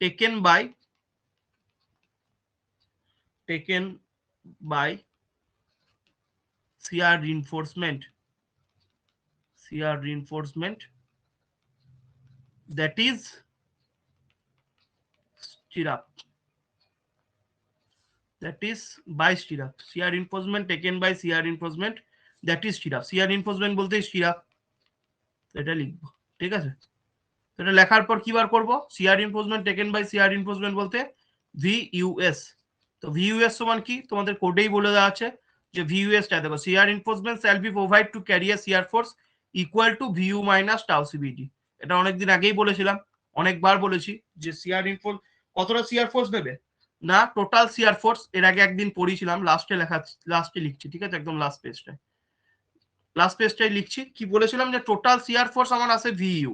taken by shear reinforcement that is stirrup, by stirrup, shear reinforcement taken by shear reinforcement that is stirrup, shear reinforcement বলতে stirrup, এটা লিখবো, ঠিক আছে। এটা লেখার পর কি বার করব, shear reinforcement taken by shear reinforcement বলতে ভিইউএস। তো ভিইউএস সমান কি, তোমাদের কোডেই বলে দেওয়া আছে যে ভিইউএস টা দেখো, shear reinforcement shall be provide to carry a shear force equal to VU minus tau CBD. এটা অনেকদিন আগেই বলেছিলাম, অনেকবার বলেছি যে শিয়ার রিইনফোর্স কতটা শিয়ার ফোর্স নেবে না, টোটাল শিয়ার ফোর্স এর আগে একদিন পড়িয়েছিলাম, লাস্টে লিখছি, ঠিক আছে, একদম লাস্ট পেজটাই লিখছি। কি বলেছিলাম, যে টোটাল শিয়ার ফোর্স আমার আছে ভিইউ,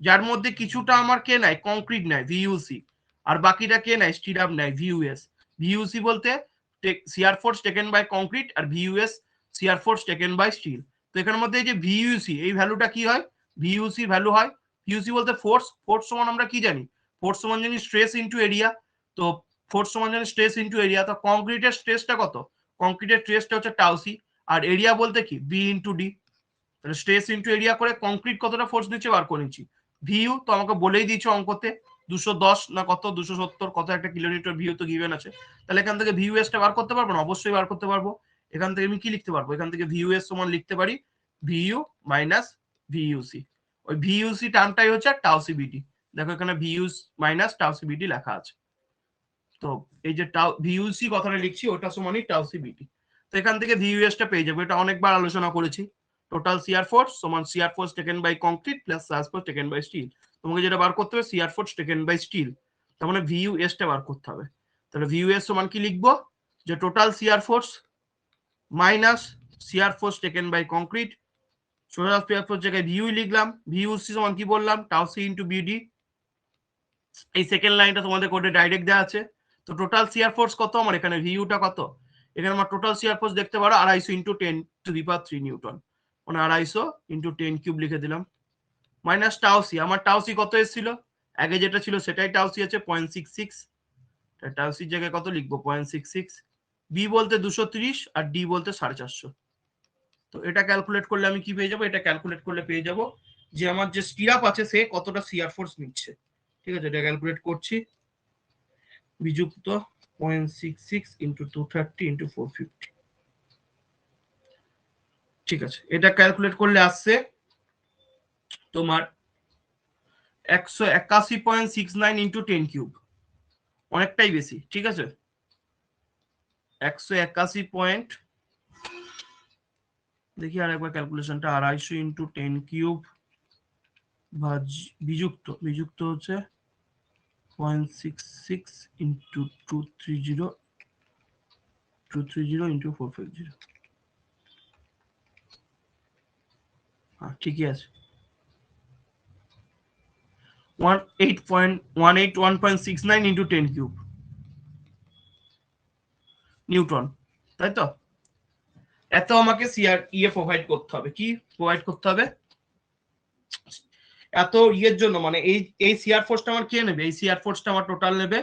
যার মধ্যে কিছুটা আমার কে নেয়, কংক্রিট নেয় ভিইউসি, আর বাকিটা কে নেয়, স্টিরাপ নেয় ভিইউএস। ভিইউসি বলতে shear force taken by concrete, আর VUS shear force taken by steel. তো এখানের মধ্যে এই যে ভিইউসি, এই ভ্যালুটা কি হয়, ভিইউসি ভ্যালু হয়, ভিইউসি বলতে ফোর্স সমান আমরা কি জানি, ফোর্স সমান জানি স্ট্রেস ইনটু এরিয়া। তো ফোর্স সমান জানি স্ট্রেস ইনটু এরিয়া, তো কংক্রিটের স্ট্রেসটা কত, কংক্রিটের স্ট্রেসটা হচ্ছে টাউসি, আর এরিয়া বলতে কি বি ইনটু ডি। তাহলে স্ট্রেস ইনটু এরিয়া করে কংক্রিট কতটা ফোর্স নিচ্ছে বার করে নিচ্ছি। ভিউ তো আমাকে বলেই দিয়েছে অঙ্কতে 210 না কত 270 কত একটা কিলোমিটার ভিউ তো গিভেন আছে। তাহলে এখান থেকে ভিউ এস টা বার করতে পারবো না, অবশ্যই বার করতে পারবো। এখান থেকে আমি কি লিখতে পারবো, এখান থেকে ভিউ এস সমান লিখতে পারি ভিউ মাইনাস ভিইউসি। ওই ভিইউসি টার্মটাই হচ্ছে টাউ সিবিটি, দেখো এখানে ভিউ মাইনাস টাউ সিবিটি লেখা আছে। তো এই যে টাউ ভিইউসি কথাটা লিখছি ওটা সমানই টাউ সিবিটি। তো এখান থেকে ভিইউএস টা পেয়ে যাবো, এটা অনেকবার আলোচনা করেছি। টোটাল শিয়ার ফোর্স সমান shear force taken by concrete plus shear force taken by steel. তোমাকে যেটা বার করতে হবে shear force taken by steel, তার মানে ভিইউএস টা বার করতে হবে। তাহলে ভিইউএস সমান কি লিখবো, যে total shear force minus shear force taken by concrete, total shear force জায়গায় ভিইউ লিখলাম, ভিইউসি সমান কি বললাম, টাউ সি ইনটু বিডি। এই সেকেন্ড লাইনটা তোমাদের কোডে ডাইরেক্ট দেওয়া আছে। তো টোটাল শিয়ার ফোর্স কত আমার, এখানে ভিইউটা কত, এখানে আমার টোটাল শিয়ার ফোর্স দেখতে পারো 250 ইনটু 10⁻³ নিউটন, মানে 250 ইনটু 10³ লিখে দিলাম, মাইনাস টাউসি। আমার টাউসি কত এসেছিল, আগে যেটা ছিল সেটাই টাউসি আছে 0.66, টাউসির জায়গায় কত লিখবো 0.66, বি বলতে 230 আর ডি বলতে 450। তো এটা ক্যালকুলেট করলে আমি কি পেয়ে যাবো, এটা ক্যালকুলেট করলে পেয়ে যাবো যে আমার যে স্টিরাপ আছে সে কতটা শিয়ার ফোর্স নিচ্ছে। ঠিক আছে, এটা ক্যালকুলেট করছি, বিযুক্ত 0.66 ইন্টু 230 ইন্টু 450। ঠিক আছে, এটা ক্যালকুলেট করলে আসছে তোমার 181.69 ইন্টু 10³ অনেকটাই বেশি। ঠিক আছে, 181 দেখি আর একবার ক্যালকুলেশনটা, 250 ইন্টু 10³ বিযুক্ত হচ্ছে 0.66 ইন্টু 230 ইন্টু 450। হ্যাঁ ঠিকই আছে, 181.69 ইন্টু 10³ নিউটন, তাই তো। এত আমাকে সিআর প্রোভাইড করতে হবে, কি প্রোভাইড করতে হবে, এত জন্য, মানে এই শিয়ার ফোর্সটা আমার কে নেবে, এই শিয়ার ফোর্সটা আমার টোটাল নেবে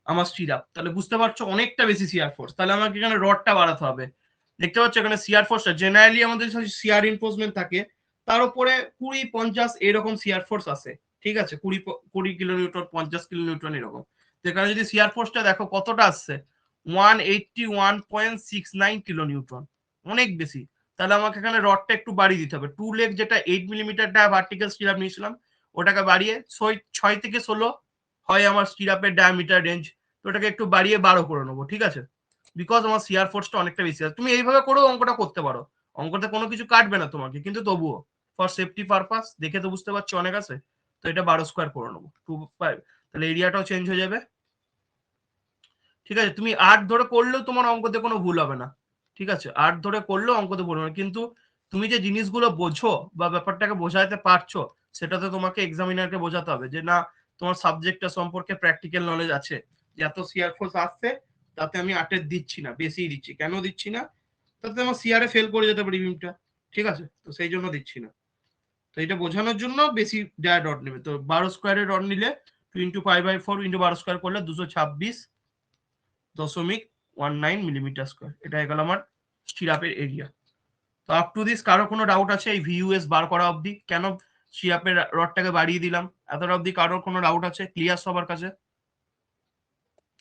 আমার স্টিরাপ। তাহলে বুঝতে পারছো অনেকটা বেশি শিয়ার ফোর্স, তাহলে আমাকে এখানে রডটা বাড়াতে হবে। দেখতে পাচ্ছ এখানে শিয়ার ফোর্সটা জেনারেলি আমাদের শিয়ার রিইনফোর্সমেন্ট থাকে, তার উপরে 20-50 এরকম শিয়ার ফোর্স আছে। ঠিক আছে, 20 কিলোনিউটন 50 কিলোনিউটন এরকম। তো এখানে যদি শিয়ার ফোর্সটা দেখো কতটা আসছে, 181.69 কিলোনিউটন, অনেক বেশি। তাহলে আমাকে এখানে রডটা একটু বাড়িয়ে দিতে হবে। 2 লেগ যেটা 8 মিলিমিটার ভার্টিক্যাল স্টিরাপ নিয়েছিলাম ওটাকে বাড়িয়ে 6 থেকে 16 হয় আমার স্টিরাপের ডায়ামিটার রেঞ্জ, তো ওটাকে একটু বাড়িয়ে 12 করে নেবো। ঠিক আছে, বিকজ আমার শিয়ার ফোর্সটা অনেকটা বেশি আছে। তুমি এইভাবে করেও অঙ্কটা করতে পারো, অঙ্কতে কোনো কিছু কাটবে না তোমাকে, কিন্তু তবুও ফর সেফটি পারপাস, দেখে তো বুঝতে পারছো অনেক আছে, তো এটা 12 স্কোয়ার করে নেবো 2.5, তাহলে এরিয়াটাও চেঞ্জ হয়ে যাবে। ঠিক আছে, তুমি 8 ধরে করলেও তোমার অঙ্কতে কোনো ভুল হবে না। ঠিক আছে, 8 ধরে করলেও অঙ্কতে ভুল হবে না, কিন্তু তুমি যে জিনিসগুলো বোঝো বা ব্যাপারটাকে বোঝাতে পারছো, সেটাতে তোমাকে এক্সামিনারকে বোঝাতে হবে যে না, তোমার সাবজেক্টটা সম্পর্কে প্র্যাকটিক্যাল নলেজ আছে, যে এত সিআর ফোর্স আসছে, তাতে আমি 8-এর দিচ্ছি না, বেশি দিচ্ছি। কেন দিচ্ছি না? তাতে আমার সিআরে ফেল করে যেতে পারি বিমটা। ঠিক আছে, তো সেই জন্য দিচ্ছি না। তো এটা বোঝানোর জন্য বেশি ডট নেবে। তো 12 স্কোয়ারের ডট নিলে 2 × 5/4 × 12 স্কোয়ার করলে 226.19 মিলিমিটার স্কোয়ার। এটা গেল আমার সিরাপের এরিয়া। তো আপ টু দিস কারো কোনো ডাউট আছে এই ভিইউএস বার করা অবধি? কেন সিরাপের রডটাকে বাড়িয়ে দিলাম, এতটা অবধি কারোর কোনো ডাউট আছে? ক্লিয়ার সবার কাছে?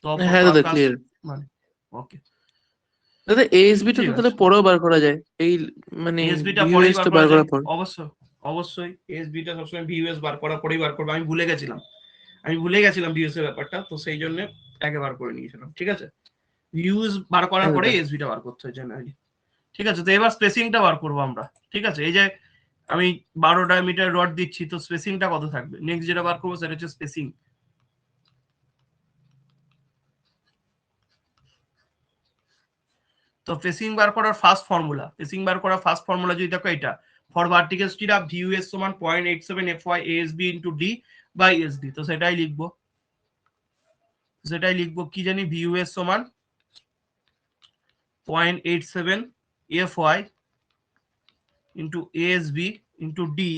তো হ্যাঁ দাদা ক্লিয়ার। মানে ওকে, দাদা এএসবি টা ঠিক তো আছে। তাহলে পরেও বার করা যায়, এই মানে এসবিটা পরেই ভিউএস বার টা করা বার যায়, করার পর? অবশ্যই অবশ্যই। এসবিটা সবসময় ভিইউএস বার করার পরেই বার করবো। আমি ভুলে গেছিলাম ভিউএস এর ব্যাপারটা, তো সেই জন্য আগে বার করে নিয়েছিলাম। ঠিক আছে, ভিউজ বার করার হ্যাঁ পরে দাদা। এসবিটা বার করতে হয় জেনারেলি। ঠিক আছে, তো এবার স্পেসিংটা বার করবো আমরা। ঠিক আছে, এই যে আমি 12 ডায়ামিটার রড দিচ্ছি, তো স্পেসিংটা কত থাকবে? নেক্সট যেটা বার করবো সেটা হচ্ছে স্পেসিং। তো ফেসিং বার করার ফার্স্ট ফর্মুলা যদি দেখো, এটা ফর ভার্টিক্যাল স্টিরাপ ভিউএস সমান 0.87 FY ASB into D by SD. তো সেটাই লিখবো কি জানি, ভিউএস সমান 0.87 FY into ASB into D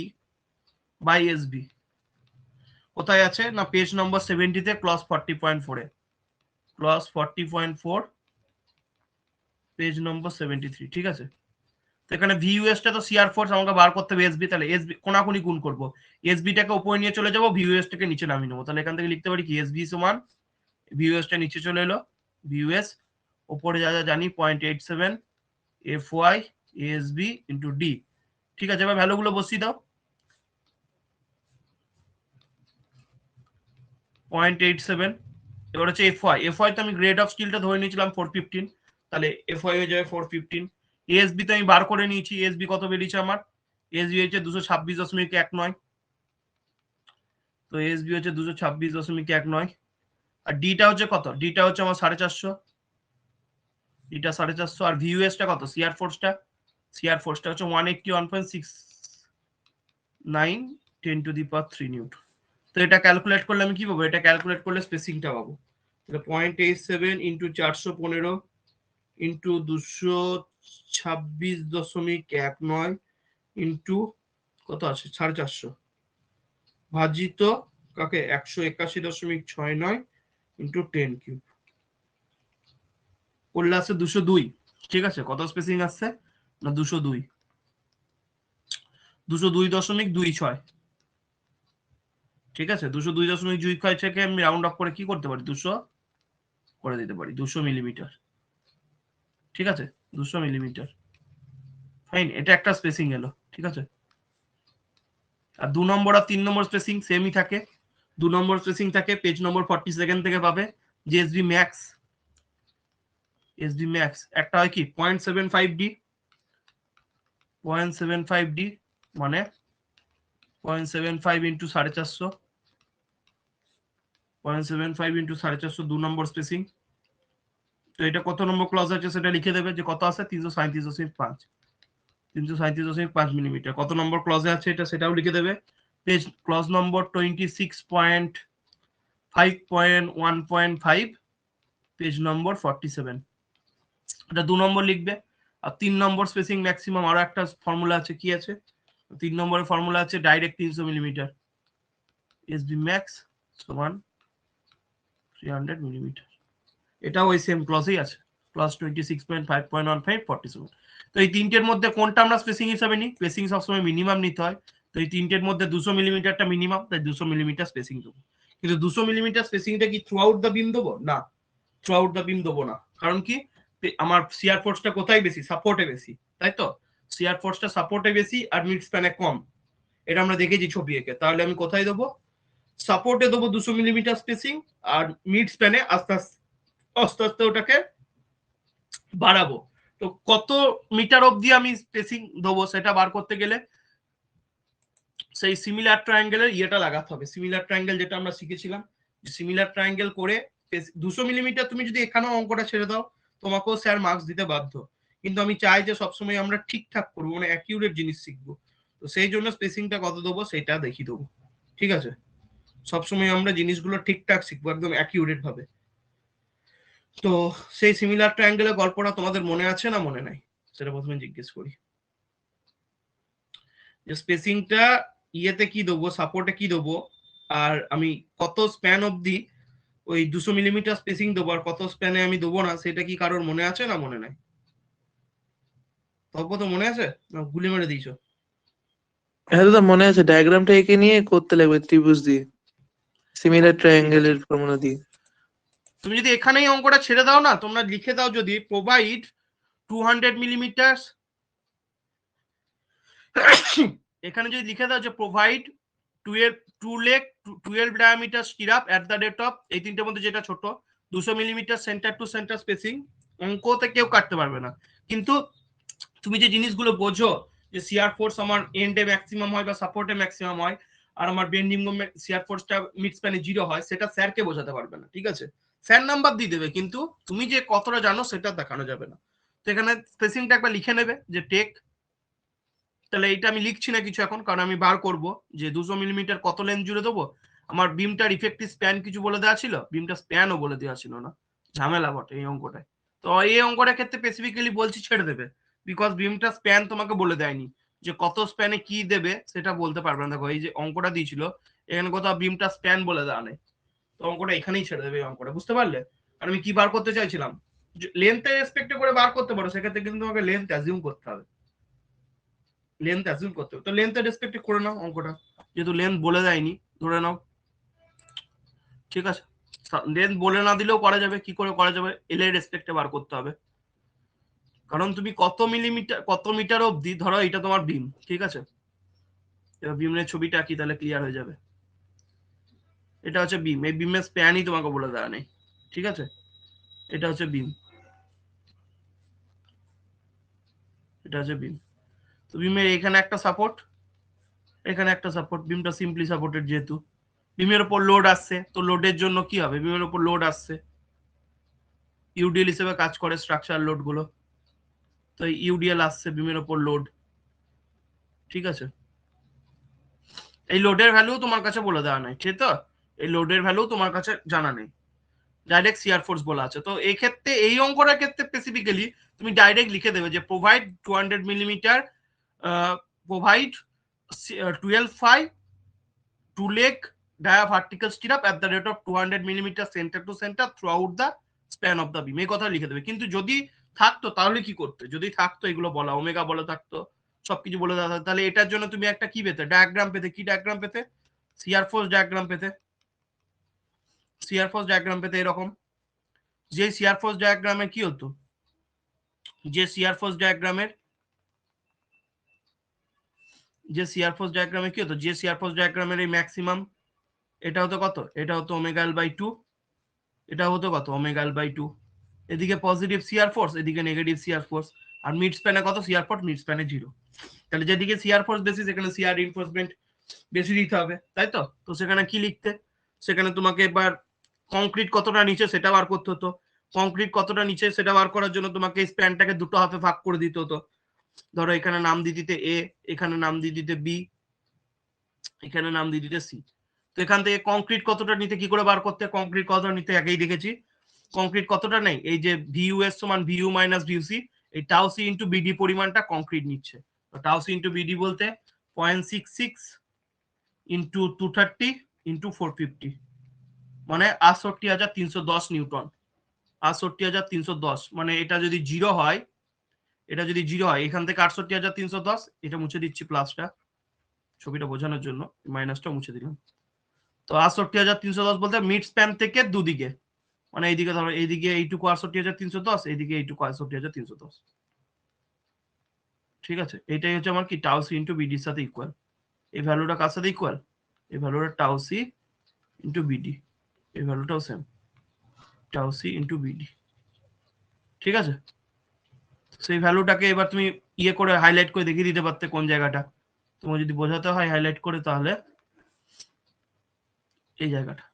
by SB. কোথায় আছে না, পেজ নম্বর 70 তে ক্লজ 40.4 এ, ক্লজ 40.4 পেজ নম্বর 73। ঠিক আছে, তো এখানে ভিইউএস টা তো সিআর ফোর্স আমাকে বার করতে হবে এসবি, তাহলে এসবি কোনাকুনি গুণ করব, এসবি টাকে উপরে নিয়ে চলে যাব, ভিইউএস টাকে নিচে নামিয়ে নেবো। তাহলে এখান থেকে লিখতে পারি কি, এসবি সমান ভিইউএস টা নিচে চলে এলো, ভিইউএস উপরে যা যা জানি 0.87 FY ASB ইনটু ডি। ঠিক আছে, এবার ভ্যালুগুলো বসিয়ে দাও। 0.87, এবার হচ্ছে FY তো আমি গ্রেড অফ স্টিলটা ধরে নিয়েছিলাম 415, তাহলে FY হয়ে যাবে 415। ASB তো আমি বার করে নিয়েছি, ASB কত বেরিয়েছে আমার, ASB হচ্ছে 226.19, তো ASB হচ্ছে 226.19। আর ডিটা হচ্ছে কত, ডিটা হচ্ছে আমার 450, ডিটা 450। আর ভিইউএস টা কত, সিআর ফোর্সটা হচ্ছে 181.69 10⁻³ নিউটন। তো এটা ক্যালকুলেট করলে আমি কি পাবো, এটা ক্যালকুলেট করলে স্পেসিংটা পাবো। তাহলে 0.87 ইন্টু 415 ইন্টু 226.19 ইন্টু কত আছে 450 ভাজিত কাকে 181.69 ইন্টু 10³ করলে আসছে 202। ঠিক আছে, কত স্পেসিং আসছে না 202.26। ঠিক আছে, 202.26 থেকে আমি রাউন্ড অফ করে কি করতে পারি, 200 করে দিতে পারি, 200 মিলিমিটার। ঠিক আছে, 200 মিলিমিটার, ফাইন, এটা একটা স্পেসিং এলো। ঠিক আছে, আর 2 নম্বর আর 3 নম্বর স্পেসিং সেমই থাকে। 2 নম্বর স্পেসিং থাকে পেজ নম্বর 42 থেকে পাবে যে এসবি ম্যাক্স একটা হয় কি 0.75 ডি, 0.75 ডি মানে 0.75 ইন্টু 450, 0.75 ইন্টু 450 2 নম্বর স্পেসিং। তো এটা কত নম্বর ক্লজ আছে সেটা লিখে দেবে, যে কত আছে 337.5, 337.5 মিলিমিটার। কত নম্বর ক্লজে আছে এটা সেটাও লিখে দেবে, পেজ ক্লজ নম্বর 26.5.1.5 পেজ নম্বর 47। এটা 2 নম্বর লিখবে। আর 3 নম্বর স্পেসিং ম্যাক্সিমাম আরো একটা ফর্মুলা আছে, কি আছে 3 নম্বরের ফর্মুলা আছে ডাইরেক্ট 300 মিলিমিটার, এসবি ম্যাক্স সমান 300 মিলিমিটার। এটাও ওই সেম ক্লজেই আছে, ক্লজ 26.5.15 47। তো এই তিনটের মধ্যে কোনটা আমরা স্পেসিং হিসাবে নিই, স্পেসিং সবসময় মিনিমাম নিতে হয়। তো এই তিনটের মধ্যে 200 মিলিমিটারটা মিনিমাম, তাই 200 মিলিমিটার স্পেসিং দেবো। কিন্তু 200 মিলিমিটার স্পেসিংটা কি থ্রু আউট দ্য বিম দেবো? না, থ্রু আউট দ্য বিম দেবো না। কারণ কি, আমার সিআর ফোর্সটা কোথায় বেশি, সাপোর্টে বেশি, তাই তো সিআর ফোর্সটা সাপোর্টে বেশি আর মিড স্প্যানে কম, এটা আমরা দেখেছি ছবি এঁকে। তাহলে আমি কোথায় দেবো, সাপোর্টে দেবো 200 মিলিমিটার স্পেসিং, আর মিড স্প্যানে আস্তে আস্তে ওটাকে বাড়াবো। তো কত মিটার অবধি আমি স্পেসিং দেবো সেটা বার করতে গেলে সেই সিমিলার ট্রায়াঙ্গেলের ইয়েটা লাগাতে হবে। সিমিলার ট্রায়াঙ্গেল যেটা আমরা শিখেছিলাম, সিমিলার ট্রায়াঙ্গেল করে 200 মিলিমিটার তুমি যদি এখানেও অঙ্কটা ছেড়ে দাও তোমাকেও স্যার মার্কস দিতে বাধ্য। কিন্তু আমি চাই যে সবসময় আমরা ঠিকঠাক করবো, মানে অ্যাকিউরেট জিনিস শিখবো। তো সেই জন্য স্পেসিংটা কত দেবো সেটা দেখিয়ে দেবো, ঠিক আছে? সবসময় আমরা জিনিসগুলো ঠিকঠাক শিখবো, একদম অ্যাকিউরেট ভাবে। তো সেই সিমিলার ট্রায়াঙ্গেলের গল্পটা তোমাদের মনে আছে না মনে নাই সেটা প্রথমে জিজ্ঞেস করি। যে স্পেসিংটা ইয়েতে কি দেবো, সাপোর্টে কি দেবো, আর আমি কত স্প্যান অবধি ওই 200 মিলিমিটার স্পেসিং দেবো আর কত স্প্যানে আমি দেবো না, সেটা কি কারোর মনে আছে না মনে নাই? তর্ক তো মনে আছে না গুলি মেরে দিয়েছো? হ্যাঁ দাদা মনে আছে, ডায়াগ্রামটা এঁকে নিয়ে করতে লাগবে ত্রিভুজ দিয়ে, সিমিলার ট্রায়াঙ্গেলের ফর্মুলা দিয়ে। তুমি যদি এখানেই অঙ্কটা ছেড়ে দাও না, তোমরা লিখে দাও যদি প্রোভাইড 200 মিলিমিটার, এখানে যদি লিখে দাও যে provide 12 diameter stirrup at the rate of, এই তিনটের মধ্যে যেটা ছোট, 200 millimetre centre to centre spacing, অঙ্কতে কেউ কাটতে পারবে না। কিন্তু তুমি যে জিনিসগুলো বোঝো যে শিয়ার ফোর্স আমার এন্ডে ম্যাক্সিমাম হয় বা সাপোর্টে ম্যাক্সিমাম হয়, আর আমার বেন্ডিং মোমেন্ট শিয়ার ফোর্সটা মিড স্প্যানে 0 হয়, সেটা স্যারকে বোঝাতে পারবে না, ঠিক আছে? স্যার নাম্বার দিয়ে দেবে, কিন্তু তুমি যে কতটা জানো সেটা দেখানো যাবে না। তো এখানে স্পেসিংটা একবার লিখে নেবে যে টেক, তাহলে এইটা আমি লিখছি না কিছু এখন, কারণ আমি বার করব যে 200 মিলিমিটার কত লেন্থ জুড়ে দেবো। আমার বিমটার ইফেক্টিভ স্প্যান কিছু বলে দেওয়া ছিল, বিমটা স্প্যানও বলে দেওয়া ছিল না, ঝামেলা বটে এই অঙ্কটায়। তো এই অঙ্কটার ক্ষেত্রে স্পেসিফিক্যালি বলছি ছেড়ে দেবে, বিকজ বিমটা স্প্যান তোমাকে বলে দেয়নি, যে কত স্প্যানে কি দেবে সেটা বলতে পারবে না। দেখো এই যে অঙ্কটা দিয়েছিল এখানে কোথাও বিমটা স্প্যান বলে দেওয়া নেই, তো অঙ্কটা এখানেই ছেড়ে দেবে এই অঙ্কটা, বুঝতে পারলে? আর আমি কি বার করতে চাইছিলাম, লেন্থের রেসপেক্ট করে বার করতে পারো, সেক্ষেত্রে কিন্তু তোমাকে লেন্থ অ্যাজিউম করতে হবে, লেন্থ অ্যাজিউম করতে হবে। তো লেন্থের রেসপেক্টে করে নাও অঙ্কটা, যেহেতু লেন্থ বলে দেয়নি ধরে নাও, ঠিক আছে? লেন্থ বলে না দিলেও করা যাবে। কি করে করা যাবে, এল এর রেসপেক্টে বার করতে হবে, কারণ তুমি কত মিলিমিটার কত মিটার অবধি, ধরো এটা তোমার বিম, ঠিক আছে? এবার বিমের ছবিটা কি তাহলে ক্লিয়ার হয়ে যাবে। এটা হচ্ছে বিম, এই বিমের স্প্যানই তোমাকে বলে দেওয়া নেই, ঠিক আছে? এটা হচ্ছে বিম, এটা হচ্ছে বিম। তো বিমের এখানে একটা সাপোর্ট, এখানে একটা সাপোর্ট, বিমটা সিম্পলি সাপোর্টেড যেহেতু, বিমের উপর লোড আসছে, তো লোডের জন্য কি হবে, বিমের উপর লোড আসছে, ইউডিএল হিসেবে কাজ করে স্ট্রাকচার লোড গুলো, তো ইউডিএল আসছে বিমের উপর লোড, ঠিক আছে? এই লোডের ভ্যালু তোমার কাছে বলে দেওয়া নাই, ঠিক তো? এই লোডের ভ্যালু তোমার কাছে জানা নেই, ডাইরেক্ট শিয়ার ফোর্স বলা আছে। তো এই ক্ষেত্রে এই অঙ্কটার ক্ষেত্রে স্পেসিফিক্যালি তুমি ডাইরেক্ট লিখে দেবে যে provide 200 millimetre, provide 12.5 2 leg dia vertical stirrup at the rate of 200 millimetre centre to centre throughout the span of the beam, এই কথা লিখে দেবে। কিন্তু যদি থাকতো তাহলে কি করতে, যদি থাকতো এগুলো বলা, ওমেগা বলা থাকতো, সবকিছু বলে দেওয়া থাকতো, তাহলে এটার জন্য তুমি একটা কি পেতে, ডায়াগ্রাম পেতে। কি ডায়াগ্রাম পেতে? শিয়ার ফোর্স ডায়াগ্রাম পেতে। শিয়ার ফোর্স ডায়াগ্রাম পেতে এরকম, যে শিয়ার ফোর্স ডায়াগ্রামে কি হতো, যে শিয়ার ফোর্স ডায়াগ্রামের যে শিয়ার ফোর্স ডায়াগ্রামে কি হতো, যে শিয়ার ফোর্স ডায়াগ্রামের এই ম্যাক্সিমাম, এটা হতো কত, এটা হতো ওমেগা এল বাই 2, এটা হতো কত, ওমেগা এল বাই 2। এদিকে পজিটিভ শিয়ার ফোর্স, এদিকে নেগেটিভ শিয়ার ফোর্স, আর মিড স্প্যানে কত শিয়ার ফোর্স, মিড স্প্যানে 0। তাহলে যেদিকে শিয়ার ফোর্স বেশি সেখানে শিয়ার রিইনফোর্সমেন্ট বেশি দিতে হবে, তাই তো? তো সেখানে কি লিখতে, সেখানে তোমাকে এবার কংক্রিট কতটা নিচে সেটা বার করতে হতো। কংক্রিট কতটা নিচে সেটা বার করার জন্য তোমাকে স্প্যানটাকে দুটো হাফে ভাগ করে দিতে হতো। ধরো এখানে নাম দিয়ে দিতে এ, এখানে নাম দিয়ে দিতে বি, এখানে নাম দিয়ে দিতে সি। তো এখান থেকে কংক্রিট কতটা নিতে কি করে বার করতে, কংক্রিট কতটা নিতে আগেই দেখেছি। কংক্রিট কতটা নেই, এই যে ভিউ এস সমান ভিউ মাইনাস ভিউ সি, এই টাউ সি ইন্টু বিডি পরিমাণটা কংক্রিট নিচ্ছে। তো টাউ সি ইন্টু বিডি বলতে 0.66 ইন্টু 230 ইন্টু 450, মানে 68,310 নিউটন। 68,310, মানে এটা যদি 0 হয়, এটা যদি 0 হয়, এখান থেকে 68,310, এটা মুছে দিচ্ছি প্লাসটা ছবিটা বোঝানোর জন্য, মাইনাসটা মুছে দিলাম। তো 68,310 বলতে মিড স্প্যান থেকে দুদিকে, মানে এইদিকে ধরো এইদিকে এইটুকু 68,310, এইদিকে এইটুকু 68,310, ঠিক আছে? এটাই হচ্ছে আমার কি টাউ সি ইন্টু বিডির সাথে ইকুয়াল। এই ভ্যালুটা কার সাথে ইকুয়াল, এই ভ্যালুটা টাউ সি ইন্টু বিডি, এই ভ্যালুটাও same, tau C into BD, ঠিক আছে? সেই ভ্যালুটাকে এবার তুমি ইয়ে করে হাইলাইট করে দেখিয়ে দিতে পারতে কোন জায়গাটা। তো তোমার যদি বোঝাতে হয় হাইলাইট করে তাহলে এই জায়গাটা,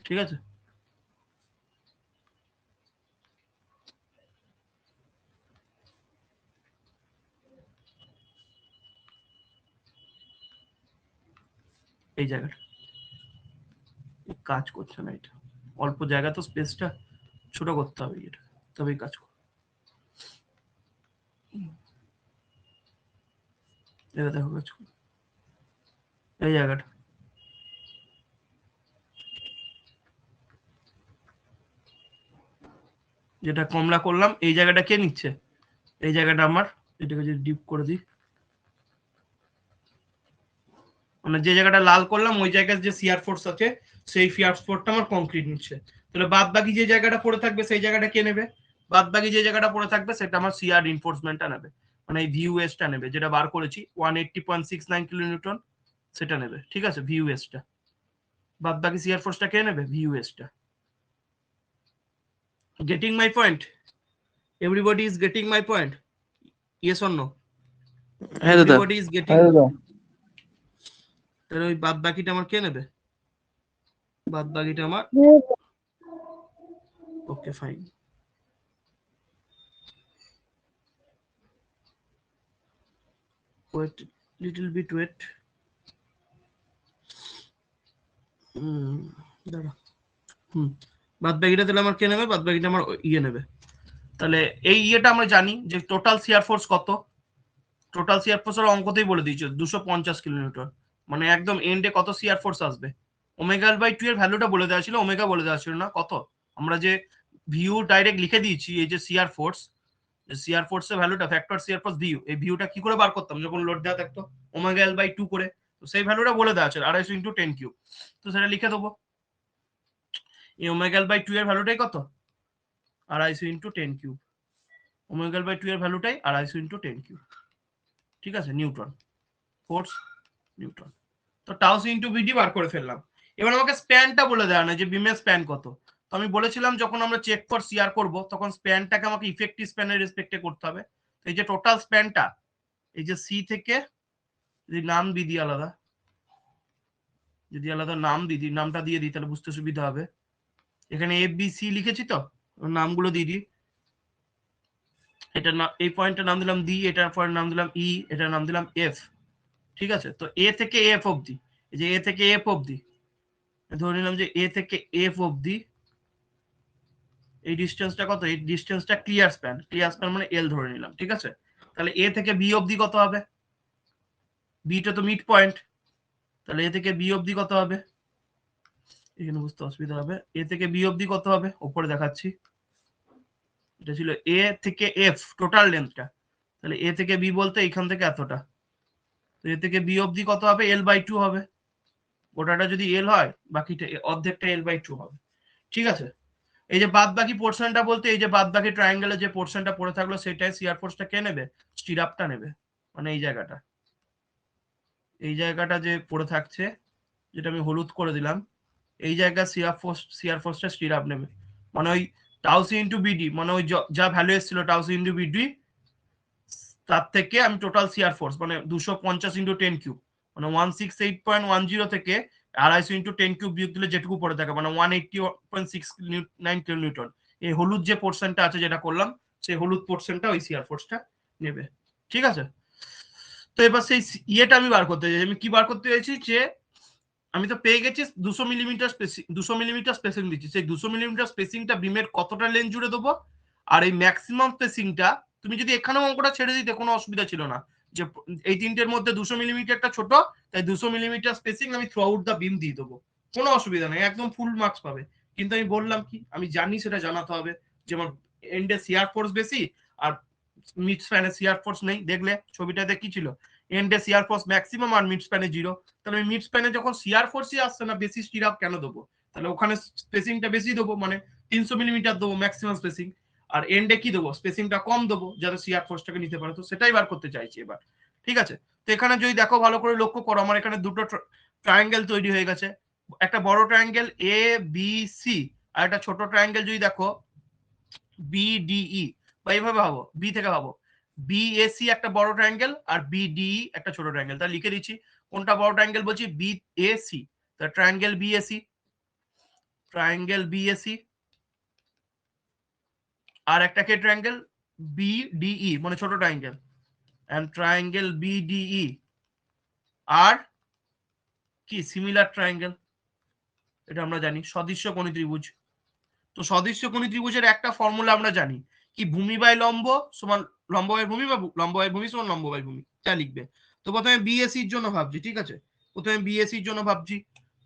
ঠিক আছে? এই জায়গাটা কাজ করছে না, এটা অল্প জায়গা তো স্পেসটা ছোট করতে হবে, এটা তবেই কাজ করবে। এটা দেখো কাজ করবে এই জায়গাটা, যেটা কমলা করলাম এই জায়গাটা কে নিচ্ছে, এই জায়গাটা আমার, এটাকে যদি ডিপ করে দিই, মানে যে জায়গাটা লাল করলাম ওই জায়গায় যে শিয়ার ফোর্স আছে সেই শিয়ার ফোর্সটা আমার কংক্রিট নিচ্ছে। তাহলে বাদ বাকি যে জায়গাটা পড়ে থাকবে সেই জায়গাটা কে নেবে, বাদ বাকি যে জায়গাটা পড়ে থাকবে সেটা আমার শিয়ার রিনফোর্সমেন্টটা নেবে, মানে এই ভিউএসটা নেবে, যেটা বার করেছি 180.69 কিলোনিউটন সেটা নেবে, ঠিক আছে? ভিউএসটা, বাদ বাকি শিয়ার ফোর্সটা কে নেবে, ভিউএসটা। Getting my point? Everybody is getting my point? Yes or no? হ্যাঁ দাদা। Everybody is getting? তাহলে ওই বাদ বাকিটা আমার কে নেবে, বাদ বাকিটা আমার, okay fine. Wait, little bit wait. দাঁড়া, বাদ বাকিটা তাহলে আমার কে নেবে, বাদ বাকিটা আমার ইয়ে নেবে। তাহলে এই ইয়েটা আমরা জানি যে টোটাল শিয়ার ফোর্স কত, টোটাল শিয়ার ফোর্সের অঙ্কতেই বলে দিয়েছে 250 কিলোমিটার, মানে একদম এন্ডে কত শিয়ার ফোর্স আসবে। ওমেগা বাই 2 এর ভ্যালুটা বলে দেওয়া ছিল, ওমেগা বলে দেওয়া ছিল না কত, আমরা যে ভিউ ডাইরেক্ট লিখে দিয়েছি এই যে শিয়ার ফোর্স, শিয়ার ফোর্সের ভ্যালুটা ফ্যাক্টর শিয়ার ফোর্স ভিউ, এই ভিউটা কি করে বার করতাম যখন লোড দেওয়া থাকতো, ওমেগা এল বাই 2 করে, তো সেই ভ্যালুটা বলে দেওয়া আছে 250 ইন্টু 10 কিউব, তো সেটা লিখে দেবো। এই ওমেগা এল বাই 2 এর ভ্যালুটাই কত, 250 into 10 cube, omega L by 2 এর ভ্যালুটাই 250 ইন্টু 10 কিউব, ঠিক আছে? Newton force, newton. তো টাউ সি ইন্টু বিডি বার করে ফেললাম। এবার আমাকে স্প্যানটা বলে দেওয়া না যে বিমের স্প্যান কত, তো আমি বলেছিলাম যখন আমরা চেক ফর সিআর করব তখন স্প্যানটাকে আমাকে ইফেক্টিভ স্প্যানের রেসপেক্টে করতে হবে। এই যে টোটাল স্প্যানটা, এই যে সি থেকে যদি নাম দিয়ে দিই আলাদা, যদি আলাদা নাম দিই, নামটা দিয়ে দিই তাহলে বুঝতে সুবিধা হবে। এখানে এ বি সি লিখেছি তো, নামগুলো দিয়ে দিই। এটা এই পয়েন্টের নাম দিলাম ডি, এটার পয়েন্ট নাম দিলাম ই, এটার নাম দিলাম এফ, ঠিক আছে? তো এ থেকে এফ অবধি, এই যে এ থেকে এফ অবধি ধরে নিলাম যে এ থেকে এফ অবধি এই ডিস্টেন্সটা কত, এই ডিস্টেন্সটা ক্লিয়ার স্প্যান, ক্লিয়ার স্প্যান মানে এল ধরে নিলাম, ঠিক আছে? তাহলে এ থেকে বি অবধি কত হবে, বিটা তো মিড পয়েন্ট, তাহলে এ থেকে বি অবধি কত হবে, এখানে বুঝতে অসুবিধা হবে, এ থেকে বি অবধি কত হবে উপরে দেখাচ্ছি, এটা ছিল এ থেকে এফ টোটাল লেন্থটা, তাহলে এ থেকে বি বলতে এখান থেকে এতটা, তো এ থেকে বি অবধি কত হবে, এল বাই 2 হবে, গোটাটা যদি এল হয় বাকিটা অর্ধেকটা এল বাই 2 হবে, ঠিক আছে? এই যে বাদ বাকি পোর্শনটা বলতে এই যে বাদ বাকি ট্রায়াঙ্গেলের যে পোর্শনটা পড়ে থাকলো সেটাই শিয়ার ফোর্সটা কে নেবে, স্টিরাপটা নেবে, মানে এই জায়গাটা, এই জায়গাটা যে পড়ে থাকছে যেটা আমি হলুদ করে দিলাম, এই জায়গা শিয়ার ফোর্সটা স্টিরাপ নেবে, মানে ওই টাউ সি ইন্টু বিডি, মানে ওই যা ভ্যালু এসেছিল টাউ সি ইন্টু বিডি তার থেকে আমি টোটাল শিয়ার ফোর্স মানে 250 ইন্টু 10 কিউব, মানে 168.10 থেকে 250 ইন্টু 10 কিউব বিয়োগ দিলে যেটুকু পড়ে থাকে মানে 180.69 কিলোনিউটন, এই হলুদ যে পোর্শনটা আছে যেটা করলাম সেই হলুদ পোর্শনটা ওই শিয়ার ফোর্সটা নেবে, ঠিক আছে? তো এবার সেই ইয়েটা আমি বার করতে চাই, আমি কি বার করতে চাইছি যে আমি তো পেয়ে গেছি 200 মিলিমিটার স্পেসিং, 200 মিলিমিটার স্পেসিং দিচ্ছি, সেই 200 মিলিমিটার স্পেসিংটা বিমের কতটা লেন্থ জুড়ে দেবো, আর এই ম্যাক্সিমাম স্পেসিংটা তুমি যদি এখানেও অঙ্কটা ছেড়ে দিতে কোনো অসুবিধা ছিল না, যে এই তিনটের মধ্যে 200 মিলিমিটারটা ছোট, তাই 200 মিলিমিটার স্পেসিং আমি থ্রু আউট দা বিম দিয়ে দেবো, কোনো অসুবিধা নেই, একদম ফুল মার্কস পাবে। কিন্তু আমি বললাম কি, আমি জানি সেটা জানাতে হবে, যেমন এন্ডে শিয়ার ফোর্স বেশি আর মিড স্প্যানে শিয়ার ফোর্স নেই, দেখলে ছবিটাতে কি ছিল, এন্ডে শিয়ার ফোর্স ম্যাক্সিমাম আর মিড স্প্যানে 0, তাহলে আমি মিড স্প্যানে যখন শিয়ার ফোর্সই আসছে না বেশি স্টিরাপ কেন দেবো, তাহলে ওখানে স্পেসিংটা বেশি দেবো, মানে 300 মিলিমিটার দেবো ম্যাক্সিমাম স্পেসিং, আর এন্ডে কি দেবো, স্পেসিংটা কম দেবো যাতে শিয়ার ফোর্সটাকে নিতে পারে, তো সেটাই বার করতে চাইছি এবার, ঠিক আছে? তো এখানে যদি দেখো ভালো করে লক্ষ্য করো, আমার এখানে দুটো ট্রায়াঙ্গেল তৈরি হয়ে গেছে, একটা বড় ট্রায়াঙ্গেল এ বি সি আর একটা ছোট ট্রায়াঙ্গেল যদি দেখো বিডিই, বা এইভাবে ভাবো, বি থেকে ভাবো, বিএসি একটা বড় ট্রায়াঙ্গেল আর বিডিই একটা ছোট ট্রায়াঙ্গেল। তাহলে লিখে দিচ্ছি কোনটা বড় ট্রায়াঙ্গেল বলছি, বিএসি। তা ট্রায়াঙ্গেল বিএসি, ট্রায়াঙ্গেল বিএসি, আর একটা কে ট্রায়াঙ্গেল বিডিই মানে ছোট ট্রায়াঙ্গেল, এন্ড ট্রায়াঙ্গেল বিডিই আর কি সিমিলার ট্রায়াঙ্গেল, এটা আমরা জানি সদৃশ্য কোণী ত্রিভুজ। তো সদৃশ্য কোণী ত্রিভুজের একটা ফর্মুলা আমরা জানি কি, ভূমি বাই লম্ব সমান লম্ব বাই ভূমি, বা লম্ব বাই ভূমি সমান লম্ব বাই ভূমি, যা লিখবে। তো প্রথমে বিএসির জন্য ভাবছি, ঠিক আছে, প্রথমে বিএসির জন্য ভাবছি।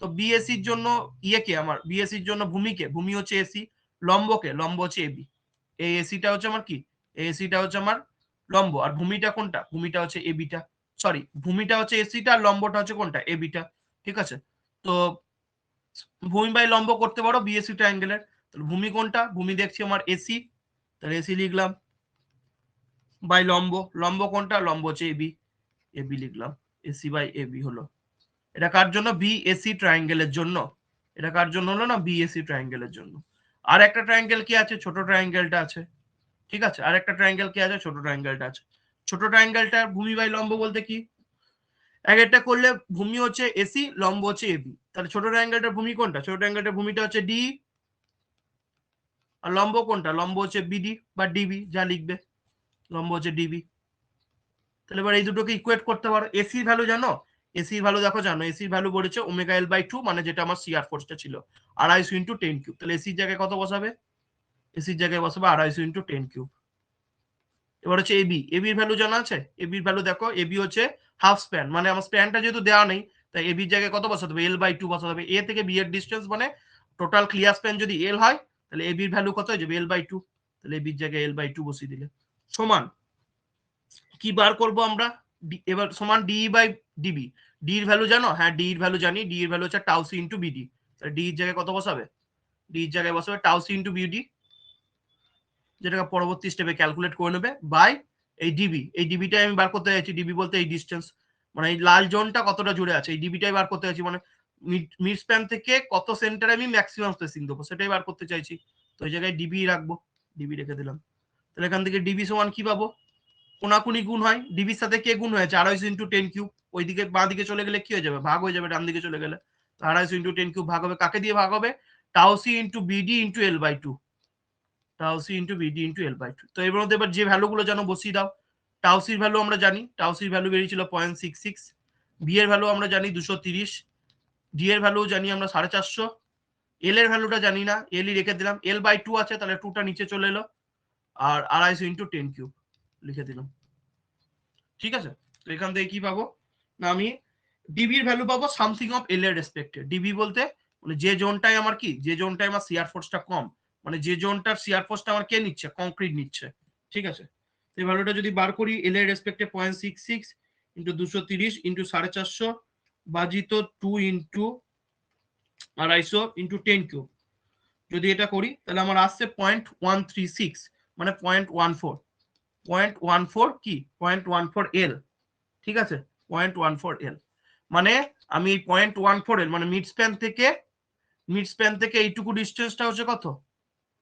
তো বিএসির জন্য ইয়েকে আমার, বিএসির জন্য ভূমিকে, ভূমি হচ্ছে এসি, লম্বকে, লম্ব হচ্ছে এবি। এই এসিটা হচ্ছে আমার কি, এই এসিটা হচ্ছে আমার লম্ব, আর ভূমিটা কোনটা, ভূমিটা হচ্ছে এবিটা, সরি ভূমিটা হচ্ছে এসিটা আর লম্বটা হচ্ছে কোনটা, এবিটা, ঠিক আছে। তো ভূমি বাই লম্ব করতে পারো বিএসি ট্রায়াঙ্গেলের। তাহলে ভূমি কোনটা, ভূমি দেখছি আমার এসি, তাহলে এসি লিখলাম, বাই লম্ব, লম্ব কোনটা, লম্ব হচ্ছে এবি, এবি লিখলাম, এসি বাই এবি হলো। এটা কার জন্য, বিএসি ট্রায়াঙ্গেলের জন্য। এটা কার জন্য হলো না, বিএসি ট্রায়াঙ্গেলের জন্য। আর একটা ট্রায়াঙ্গেল কি আছে, ছোট ট্রায়াঙ্গেলটা আছে, ঠিক আছে, আর একটা ট্রায়াঙ্গেল কি আছে, ছোট ট্রায়াঙ্গেলটা আছে। ছোট ট্রায়াঙ্গেলটা ভূমি বাই লম্ব বলতে কি, এক একটা করলে ভূমি হচ্ছে এসি, লম্ব হচ্ছে এবি, তাহলে ছোট ট্রায়াঙ্গেলটার ভূমি কোনটা, ছোট ট্রায়াঙ্গেলটার ভূমিটা হচ্ছে ডি, আর লম্ব কোনটা, লম্ব হচ্ছে বিডি বা ডিবি, যা লিখবে, লম্ব হচ্ছে ডিবি। তাহলে এবার এই দুটোকে ইকুয়েট করতে পারো। এসির ভ্যালু জানো, এসির ভ্যালু দেখো, জানো এসির ভ্যালু বলেছে ওমেগা এল বাই 2, মানে যেটা আমার সিআর ফোর্সটা ছিল 250 ইন্টু 10 কিউব। তাহলে এসির জায়গায় কত বসাবে, এসির জায়গায় বসাবে 250 ইন্টু 10 কিউব। এবার হচ্ছে এবি, এবির ভ্যালু জানা আছে, এবির ভ্যালু দেখো, এবি হচ্ছে হাফ স্প্যান, মানে আমার স্প্যানটা যেহেতু দেওয়া নেই, তাই এবির জায়গায় কত বসাতে হবে, এল বাই 2 বসাতে হবে। এ থেকে বি এর ডিস্টেন্স মানে টোটাল ক্লিয়ার স্প্যান যদি এল হয়, তাহলে এবির ভ্যালু কত হয়ে যাবে, এল বাই 2। তাহলে এবির জায়গায় এল বাই 2 বসিয়ে দিলে সমান কি বার করব আমরা, এবার সমান ডি বাই ডিবি। ডি এর ভ্যালু জানো, হ্যাঁ ডি এর ভ্যালু জানি, ডি এর ভ্যালু হচ্ছে টাউ সি ইন্টু বিডি। তাহলে ডি এর জায়গায় কত বসাবে, ডি এর জায়গায় বসাবে টাউ সি ইন্টু বিডি, যেটাকে পরবর্তী স্টেপে ক্যালকুলেট করে নেবে, বাই এই ডিবি। এই ডিবিটাই আমি বার করতে চাইছি, ডিবি বলতে এই ডিস্টেন্স, মানে এই লাল জোনটা কতটা জুড়ে আছে, এই ডিবিটাই বার করতে চাইছি, মানে মিড স্প্যান থেকে কত সেন্টারে আমি ম্যাক্সিমাম স্পেসিং দেবো সেটাই বার করতে চাইছি। তো এই জায়গায় ডিবি রাখবো, ডিবি রেখে দিলাম। তাহলে এখান থেকে ডিবি সমান কি পাবো, কোনাকুনি গুণ হয়, ডিবির সাথে কে গুণ হয়েছে, 250 ইন্টু 10 কিউব, ওইদিকে বাঁ দিকে চলে গেলে কি হয়ে যাবে, ভাগ হয়ে যাবে ডান দিকে চলে গেলে। 250 ইন্টু 10 কিউব ভাগ হবে কাকে দিয়ে, ভাগ হবে tau C into BD into L by 2, tau C into BD into L by 2। তো এর মধ্যে এবার যে ভ্যালুগুলো জানো বসিয়ে দাও। টাউ সির ভ্যালু আমরা জানি, টাউ সির ভ্যালু বেরিয়েছিল 0.66, বি এর ভ্যালু আমরা জানি 230, ডি এর ভ্যালু জানি আমরা 450, এল এর ভ্যালুটা জানি না, এলই রেখে দিলাম, এল বাই 2 আছে তাহলে 2টা নিচে চলে এলো, আর 250 ইন্টু 10 কিউব লিখে দিলাম, ঠিক আছে। তো এখান থেকে কি পাবো না, আমি ডিবির ভ্যালু পাবো সামথিং অফ এল এর রেসপেক্টে। ডিবি বলতে মানে যে জোনটাই আমার কি, যে জোনটাই আমার সিআর ফোর্সটা কম, মানে যে জোনটার সিআর ফোর্সটা আমার কে নিচ্ছে, কংক্রিট নিচ্ছে, ঠিক আছে। এই ভ্যালুটা যদি বার করি, এল এর রেসপেক্টে 0.66 ইন্টু 230 ইন্টু 450 বাজিত 2 ইন্টু 250 ইন্টু 10 কিউব, যদি এটা করি তাহলে আমার আসছে 0.136, মানে 0.14 কি 0.14 এল, ঠিক আছে, 0.14 এল। মানে আমি এই 0.14 এল মানে মিড স্প্যান থেকে এইটুকু ডিস্টেন্সটা হচ্ছে কত,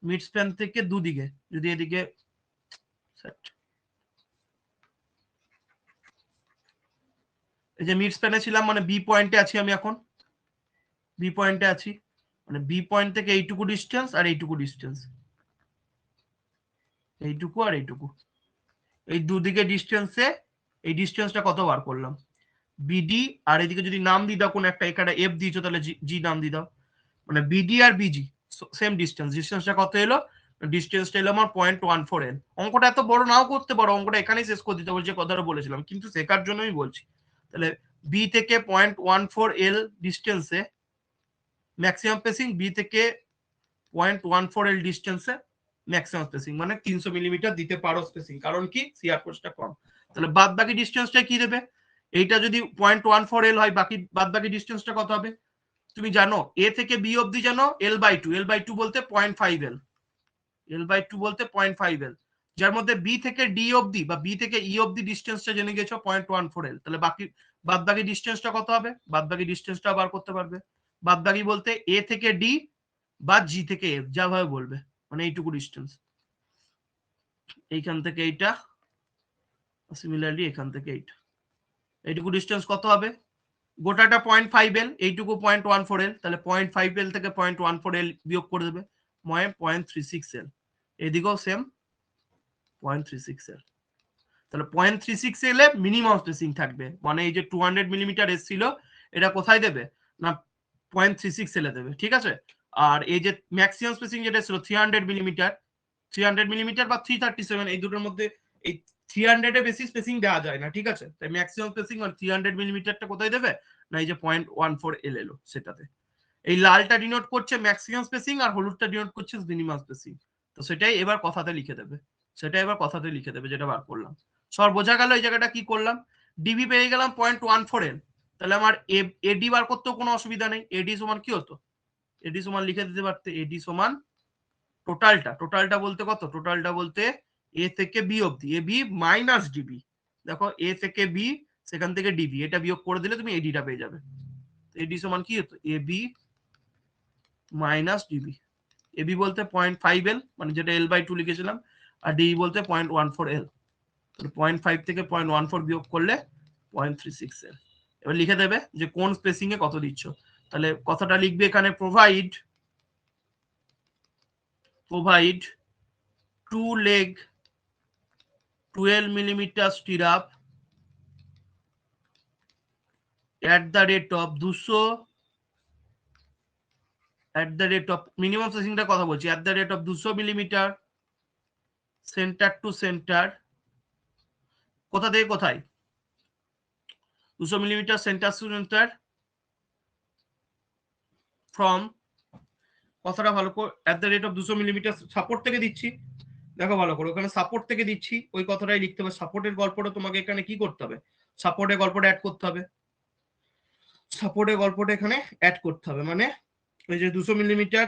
মিড স্প্যান থেকে দুদিকে যদি এদিকে এই যে মিড স্প্যানে ছিলাম, মানে বি পয়েন্টে আছি আমি এখন, বি পয়েন্টে আছি, মানে বি পয়েন্ট থেকে এইটুকু ডিস্টেন্স আর এইটুকু ডিস্টেন্স, এইটুকু আর এইটুকু, এই দুদিকে ডিস্টেন্সে এই ডিস্টেন্সটা কত বার করলাম, বিডি, আর এদিকে যদি নাম দিয়ে দাও কোন একটা, এখানে এফ দিয়েছো তাহলে জি নাম দিয়ে দাও, মানে বিডি আর বিজি সেম ডিস্টেন্স, ডিস্টেন্সটা কত এলো, ডিস্টেন্সটা এলো আমার 0.14 এল। অঙ্কটা এত বড় নাও করতে পারো, অঙ্কটা এখানেই শেষ করে দিতে পারো যে কথাটা বলেছিলাম, কিন্তু শেখার জন্য আমি বলছি। তাহলে বি থেকে 0.14 এল ডিস্টেন্সে ম্যাক্সিমাম স্পেসিং, বি থেকে 0.14 এল ডিস্টেন্সে ম্যাক্সিমাম স্পেসিং, মানে 300 মিলিমিটার দিতে পারো স্পেসিং, কারণ কি সিআর ফোর্সটা কম। তাহলে বাদ বাকি ডিস্টেন্সটা কি দেবে, এইটা যদি 0.14 এল হয়, বাদ বাকি ডিস্টেন্সটা কত হবে, তুমি জানো এ থেকে বি অবধি জানো এল বাই 2, এল বাই 2 বলতে 0.5 এল, এল বাই 2 বলতে 0.5 এল, যার মধ্যে বি থেকে ডি অবধি বা বি থেকে ই অবধি ডিস্টেন্সটা জেনে গেছো 0.14 এল। তাহলে বাদ বাকি ডিস্টেন্সটা কত হবে, বাদ বাকি ডিস্টেন্সটা বার করতে পারবে। বাদ বাকি বলতে এ থেকে ডি বা জি থেকে এফ, যাভাবে বলবে, মানে এইটুকু ডিস্টেন্স। এইখান থেকে এইটা, সিমিলারলি এখান থেকে এইটা, এইটুকু ডিস্টেন্স কত হবে? গোটাটা 0.5L, এইটুকু 0.14L, তাহলে 0.5L থেকে 0.14L বিয়োগ করে দেবে, 0.36L। এদিকেও সেম 0.36L। তাহলে 0.36L এ মিনিমাম স্পেসিং থাকবে, মানে এই যে 200 মিলিমিটার এসছিল এটা কোথায় দেবে না 0.36L এ দেবে, ঠিক আছে। আর এই যে ম্যাক্সিমাম স্পেসিং যেটা ছিল 300 মিলিমিটার, 300 মিলিমিটার বা 337, এই দুটোর মধ্যে এই 300 এ বেশি স্পেসিং দেওয়া যায় না, ঠিক আছে। তাই ম্যাক্সিমাম স্পেসিং মানে 300 মিলিমিটারটা কোথায় দেবে না এই যে 0.14L এলো সেটাতে। এই লালটা ডিনোট করছে ম্যাক্সিমাম স্পেসিং আর হলুদটা ডিনোট করছে মিনিমাম স্পেসিং। তো সেটাই এবার কথাতে লিখে দেবে, সেটাই এবার কথাতে লিখে দেবে যেটা বার করলাম। সব বোঝা গেল এই জায়গাটা কি করলাম? ডিবি পেয়ে গেলাম 0.14L, তাহলে আমার এডি বার করতেও কোনো অসুবিধা নেই। এডি সমান কি হতো? এডি সমান লিখে দিতে পারতে, এডি সমান টোটালটা বলতে কত? টোটালটা বলতে এ থেকে বি অবধি, এ বি মাইনাস ডিবি। দেখো এ থেকে বি, সেখান থেকে ডিবি, এটা বিয়োগ করে দিলে তুমি এডিটা পেয়ে যাবে। এডি সমান কি হতো? A B minus DB. AB বলতে 0.5L, মানে যেটা L/2 লিখেছিলাম, আর ডিবি বলতে 0.14L। 0.5 থেকে 0.14 বিয়োগ করলে 0.36L। এবার লিখে দেবে যে কোন স্পেসিং এ কত দিচ্ছ। তাহলে কথাটা লিখবে এখানে, provide 2 leg 12 millimeter stirrup at the rate of 200, at the rate of minimum স্পেসিংটা কথা বলছি, at the rate of 200 millimetre centre to centre. কোথা থেকে কোথায়? 200 millimetre centre to centre from, কথাটা ভালো করে, at the rate of 200 millimetre support থেকে দিচ্ছি। দেখো ভালো করে, ওখানে সাপোর্ট থেকে দিচ্ছি, ওই কথাটাই লিখতে হবে। সাপোর্টের গল্পটা তোমাকে এখানে কি করতে হবে? সাপোর্টের গল্পটা অ্যাড করতে হবে, সাপোর্টের গল্পটা এখানে অ্যাড করতে হবে। মানে ওই যে 200 মিলিমিটার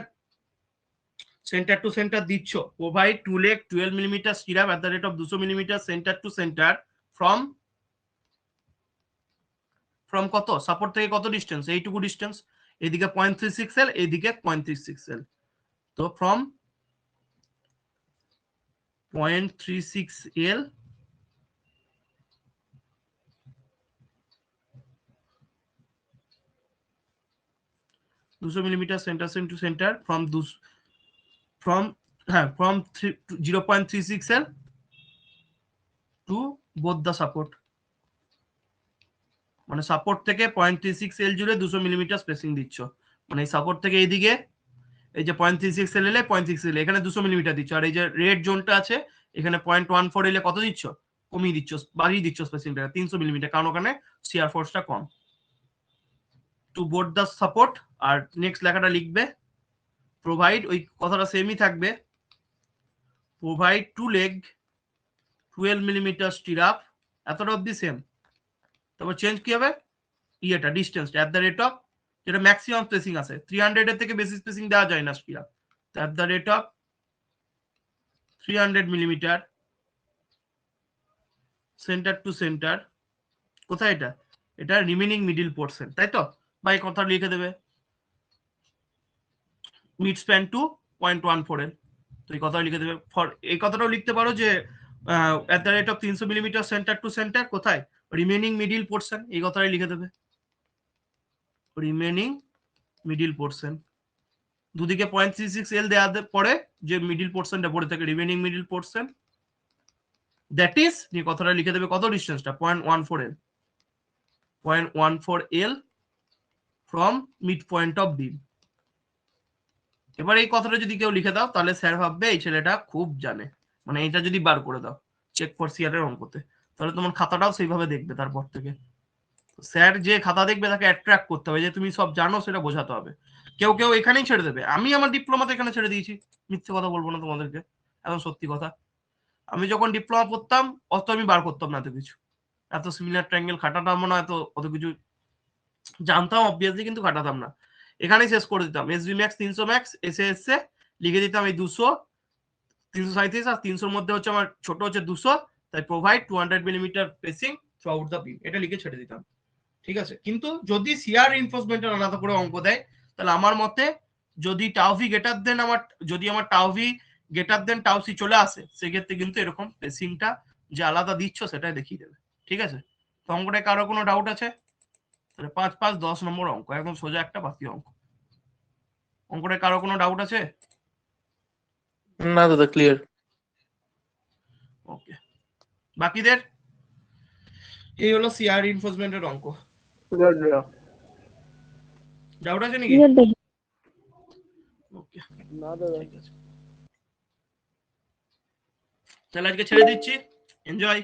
সেন্টার টু সেন্টার দিচ্ছ, provide 2 leg 12 millimetre stirrup at the rate of 200 millimetre centre to centre from কত? সাপোর্ট থেকে কত ডিস্টেন্স? এইটুকু ডিস্টেন্স, এদিকে 0.36L, এদিকে 0.36L। তো from 0.36L millimetre centre to centre from 0.36L to both the support, মানে সাপোর্ট থেকে 0.36L জুড়ে 200 মিলিমিটার স্পেসিং দিচ্ছ। মানে এই সাপোর্ট থেকে এইদিকে এই যে 0.36L এলে 0.36L, এখানে 200 মিলিমিটার দিচ্ছ। আর এই যে রেড জোনটা আছে এখানে 0.14L কত দিচ্ছ? কমিয়ে দিচ্ছ, বাড়িয়ে দিচ্ছ স্পেসিংটা 300 মিলিমিটার, কারণ ওখানে শিয়ার ফোর্সটা কম। টু বোথ দ্য সাপোর্ট, আর নেক্সট লেখাটা লিখবে প্রোভাইড, ওই কথাটা সেমই থাকবে, প্রোভাইড 2 leg 12 মিলিমিটার স্টিরাপ, এতটা অবধি সেম। তারপর চেঞ্জ কি হবে? ইয়েটা distance at the rate of, যেটা ম্যাক্সিমাম স্পেসিং আছে, 300 এর থেকে বেশি স্পেসিং দেওয়া যায় না stirrup, at the rate of 300 millimetre centre to centre. কোথায় এটা? এটা রিমেনিং মিডিল পোর্শন, তাই তো? বা এই কথা লিখে দেবে মিড স্প্যান টু 0.14L, তো এই কথাটা লিখে দেবে। ফর এই কথাটাও লিখতে পারো যে at the rate of 300 millimetre centre to centre কোথায়? রিমেনিং মিডিল পোর্শন, এই কথাটাই লিখে দেবে রিমেনিং মিডিল পোর্শন। দুদিকে 0.36L দেওয়ার পরে যে মিডিল পোর্শনটা পড়ে থাকে remaining middle portion, that is, নিয়ে কথাটা লিখে দেবে কত ডিস্টেন্সটা? 0.14L, 0.14L from mid point of বিম। এবার এই কথাটা যদি কেউ লিখে দাও তাহলে স্যার ভাববে এই ছেলেটা খুব জানে, মানে এটা যদি বার করে দাও চেক ফর সিআর এর অঙ্কতে, তাহলে তোমার খাতাটাও সেইভাবে দেখবে। তারপর থেকে স্যার যে খাতা দেখবে তাকে অ্যাট্রাক্ট করতে হবে, যে তুমি সব জানো সেটা বোঝাতে হবে। কেউ কেউ এখানেই ছেড়ে দেবে, আমি আমার ডিপ্লোমাতে এখানে ছেড়ে দিয়েছি, মিথ্যে কথা বলবো না তোমাদেরকে, এখন সত্যি কথা। আমি যখন ডিপ্লোমা পড়তাম অত আমি বার করতাম না এত কিছু, এত সিমিলার ট্রায়াঙ্গেল খাটাতাম না, এত অত কিছু জানতাম অবভিয়াসলি, কিন্তু খাটাতাম না। এখানেই শেষ করে দিতাম, এসবি ম্যাক্স 300 ম্যাক্স এসে এসে লিখে দিতাম এই 200 337 আর 300 মধ্যে হচ্ছে আমার ছোট হচ্ছে 200, তাই provide 200 millimetre spacing throughout the beam, এটা লিখে ছেড়ে দিতাম, ঠিক আছে। কিন্তু যদি সিআর রিইনফোর্সমেন্টের আলাদা করে অঙ্ক দেয়, তাহলে আমার মতে যদি টাউ ভি গ্রেটার দেন আমার, যদি আমার tau V greater than tau C চলে আসে, সেক্ষেত্রে কিন্তু এরকম স্পেসিংটা যে আলাদা দিচ্ছ সেটাই দেখিয়ে দেবে। ঠিক আছে, তো অঙ্কটায় কারো কোনো ডাউট আছে? তাহলে 5 5 10 নম্বর অঙ্ক, একদম সোজা একটা বাকি অঙ্ক। অঙ্কটায় কারো কোনো ডাউট আছে? না দাদা, ক্লিয়ার। ওকে, বাকিদের এই হলো সিআর এনফোর্সমেন্টের অঙ্ক। ডাউট আছে নাকি? ক্লিয়ার দাদা। ওকে, না দাদা। ঠিক আছে, তাহলে আজকে ছেড়ে দিচ্ছি, এনজয়।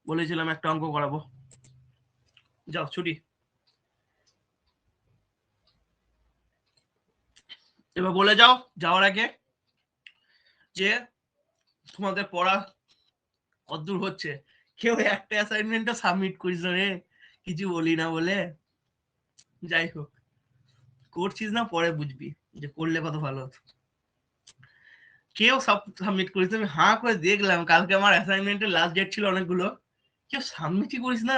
বলেছিলাম একটা অঙ্ক করাবো, যাও ছুটি। এবার বলে যাও যাওয়ার আগে যে তোমাদের পড়া কতদূর হচ্ছে। কেউ একটা অ্যাসাইনমেন্টও সাবমিট করিস না রে, কিছু বলি না বলে। যাই হোক, করছিস না পরে বুঝবি যে করলে কত ভালো হতো। কেউ সব সাবমিট করিস, আমি হাঁ করে দেখলাম, কালকে আমার অ্যাসাইনমেন্টের লাস্ট ডেট ছিল অনেকগুলো, কেউ সাবমিটই করিস না,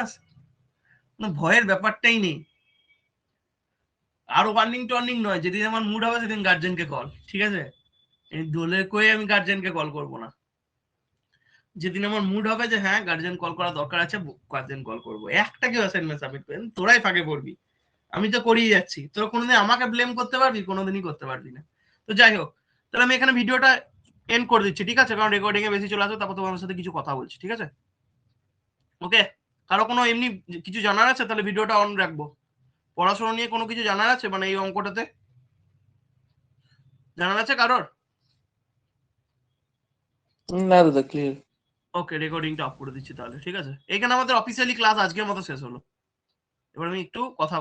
কোনো ভয়ের ব্যাপারটাই নেই। আর ওয়ার্নিং টর্নিং নয়, যেদিন আমার মুড হবে সেদিন গার্জেনকে কল, ঠিক আছে? এই দোলে কয়ে আমি গার্জেনকে কল করব না। যেদিন আমার মুড হবে যে হ্যাঁ গার্জেন কল করা দরকার আছে, গার্জেন কল করবো। একটা কেউ অ্যাসাইনমেন্ট সাবমিট করেন, তোরাই ফাঁকে পড়বি, আমি তো করিয়ে যাচ্ছি। তোরা কোনোদিন আমাকে ব্লেম করতে পারবি? কোনোদিনই করতে পারবি না। তো যাই হোক, তাহলে আমি এখানে ভিডিওটা এন্ড করে দিচ্ছি, ঠিক আছে? কারণ রেকর্ডিং এ বেশি চলে আসবে, তারপর তোমার সাথে কিছু কথা বলছি, ঠিক আছে? ওকে, কারো কোনো এমনি কিছু জানার আছে? তাহলে ভিডিওটা অন রাখবো। পড়াশোনা নিয়ে কোনো কিছু জানার আছে, মানে এই অঙ্কটাতে জানার আছে কারোর? না দাদা, ক্লিয়ার। ওকে, রেকর্ডিংটা অফ করে দিচ্ছি তাহলে, ঠিক আছে? এখানে আমাদের অফিসিয়ালি ক্লাস আজকের মতো শেষ হলো। এবার আমি একটু কথা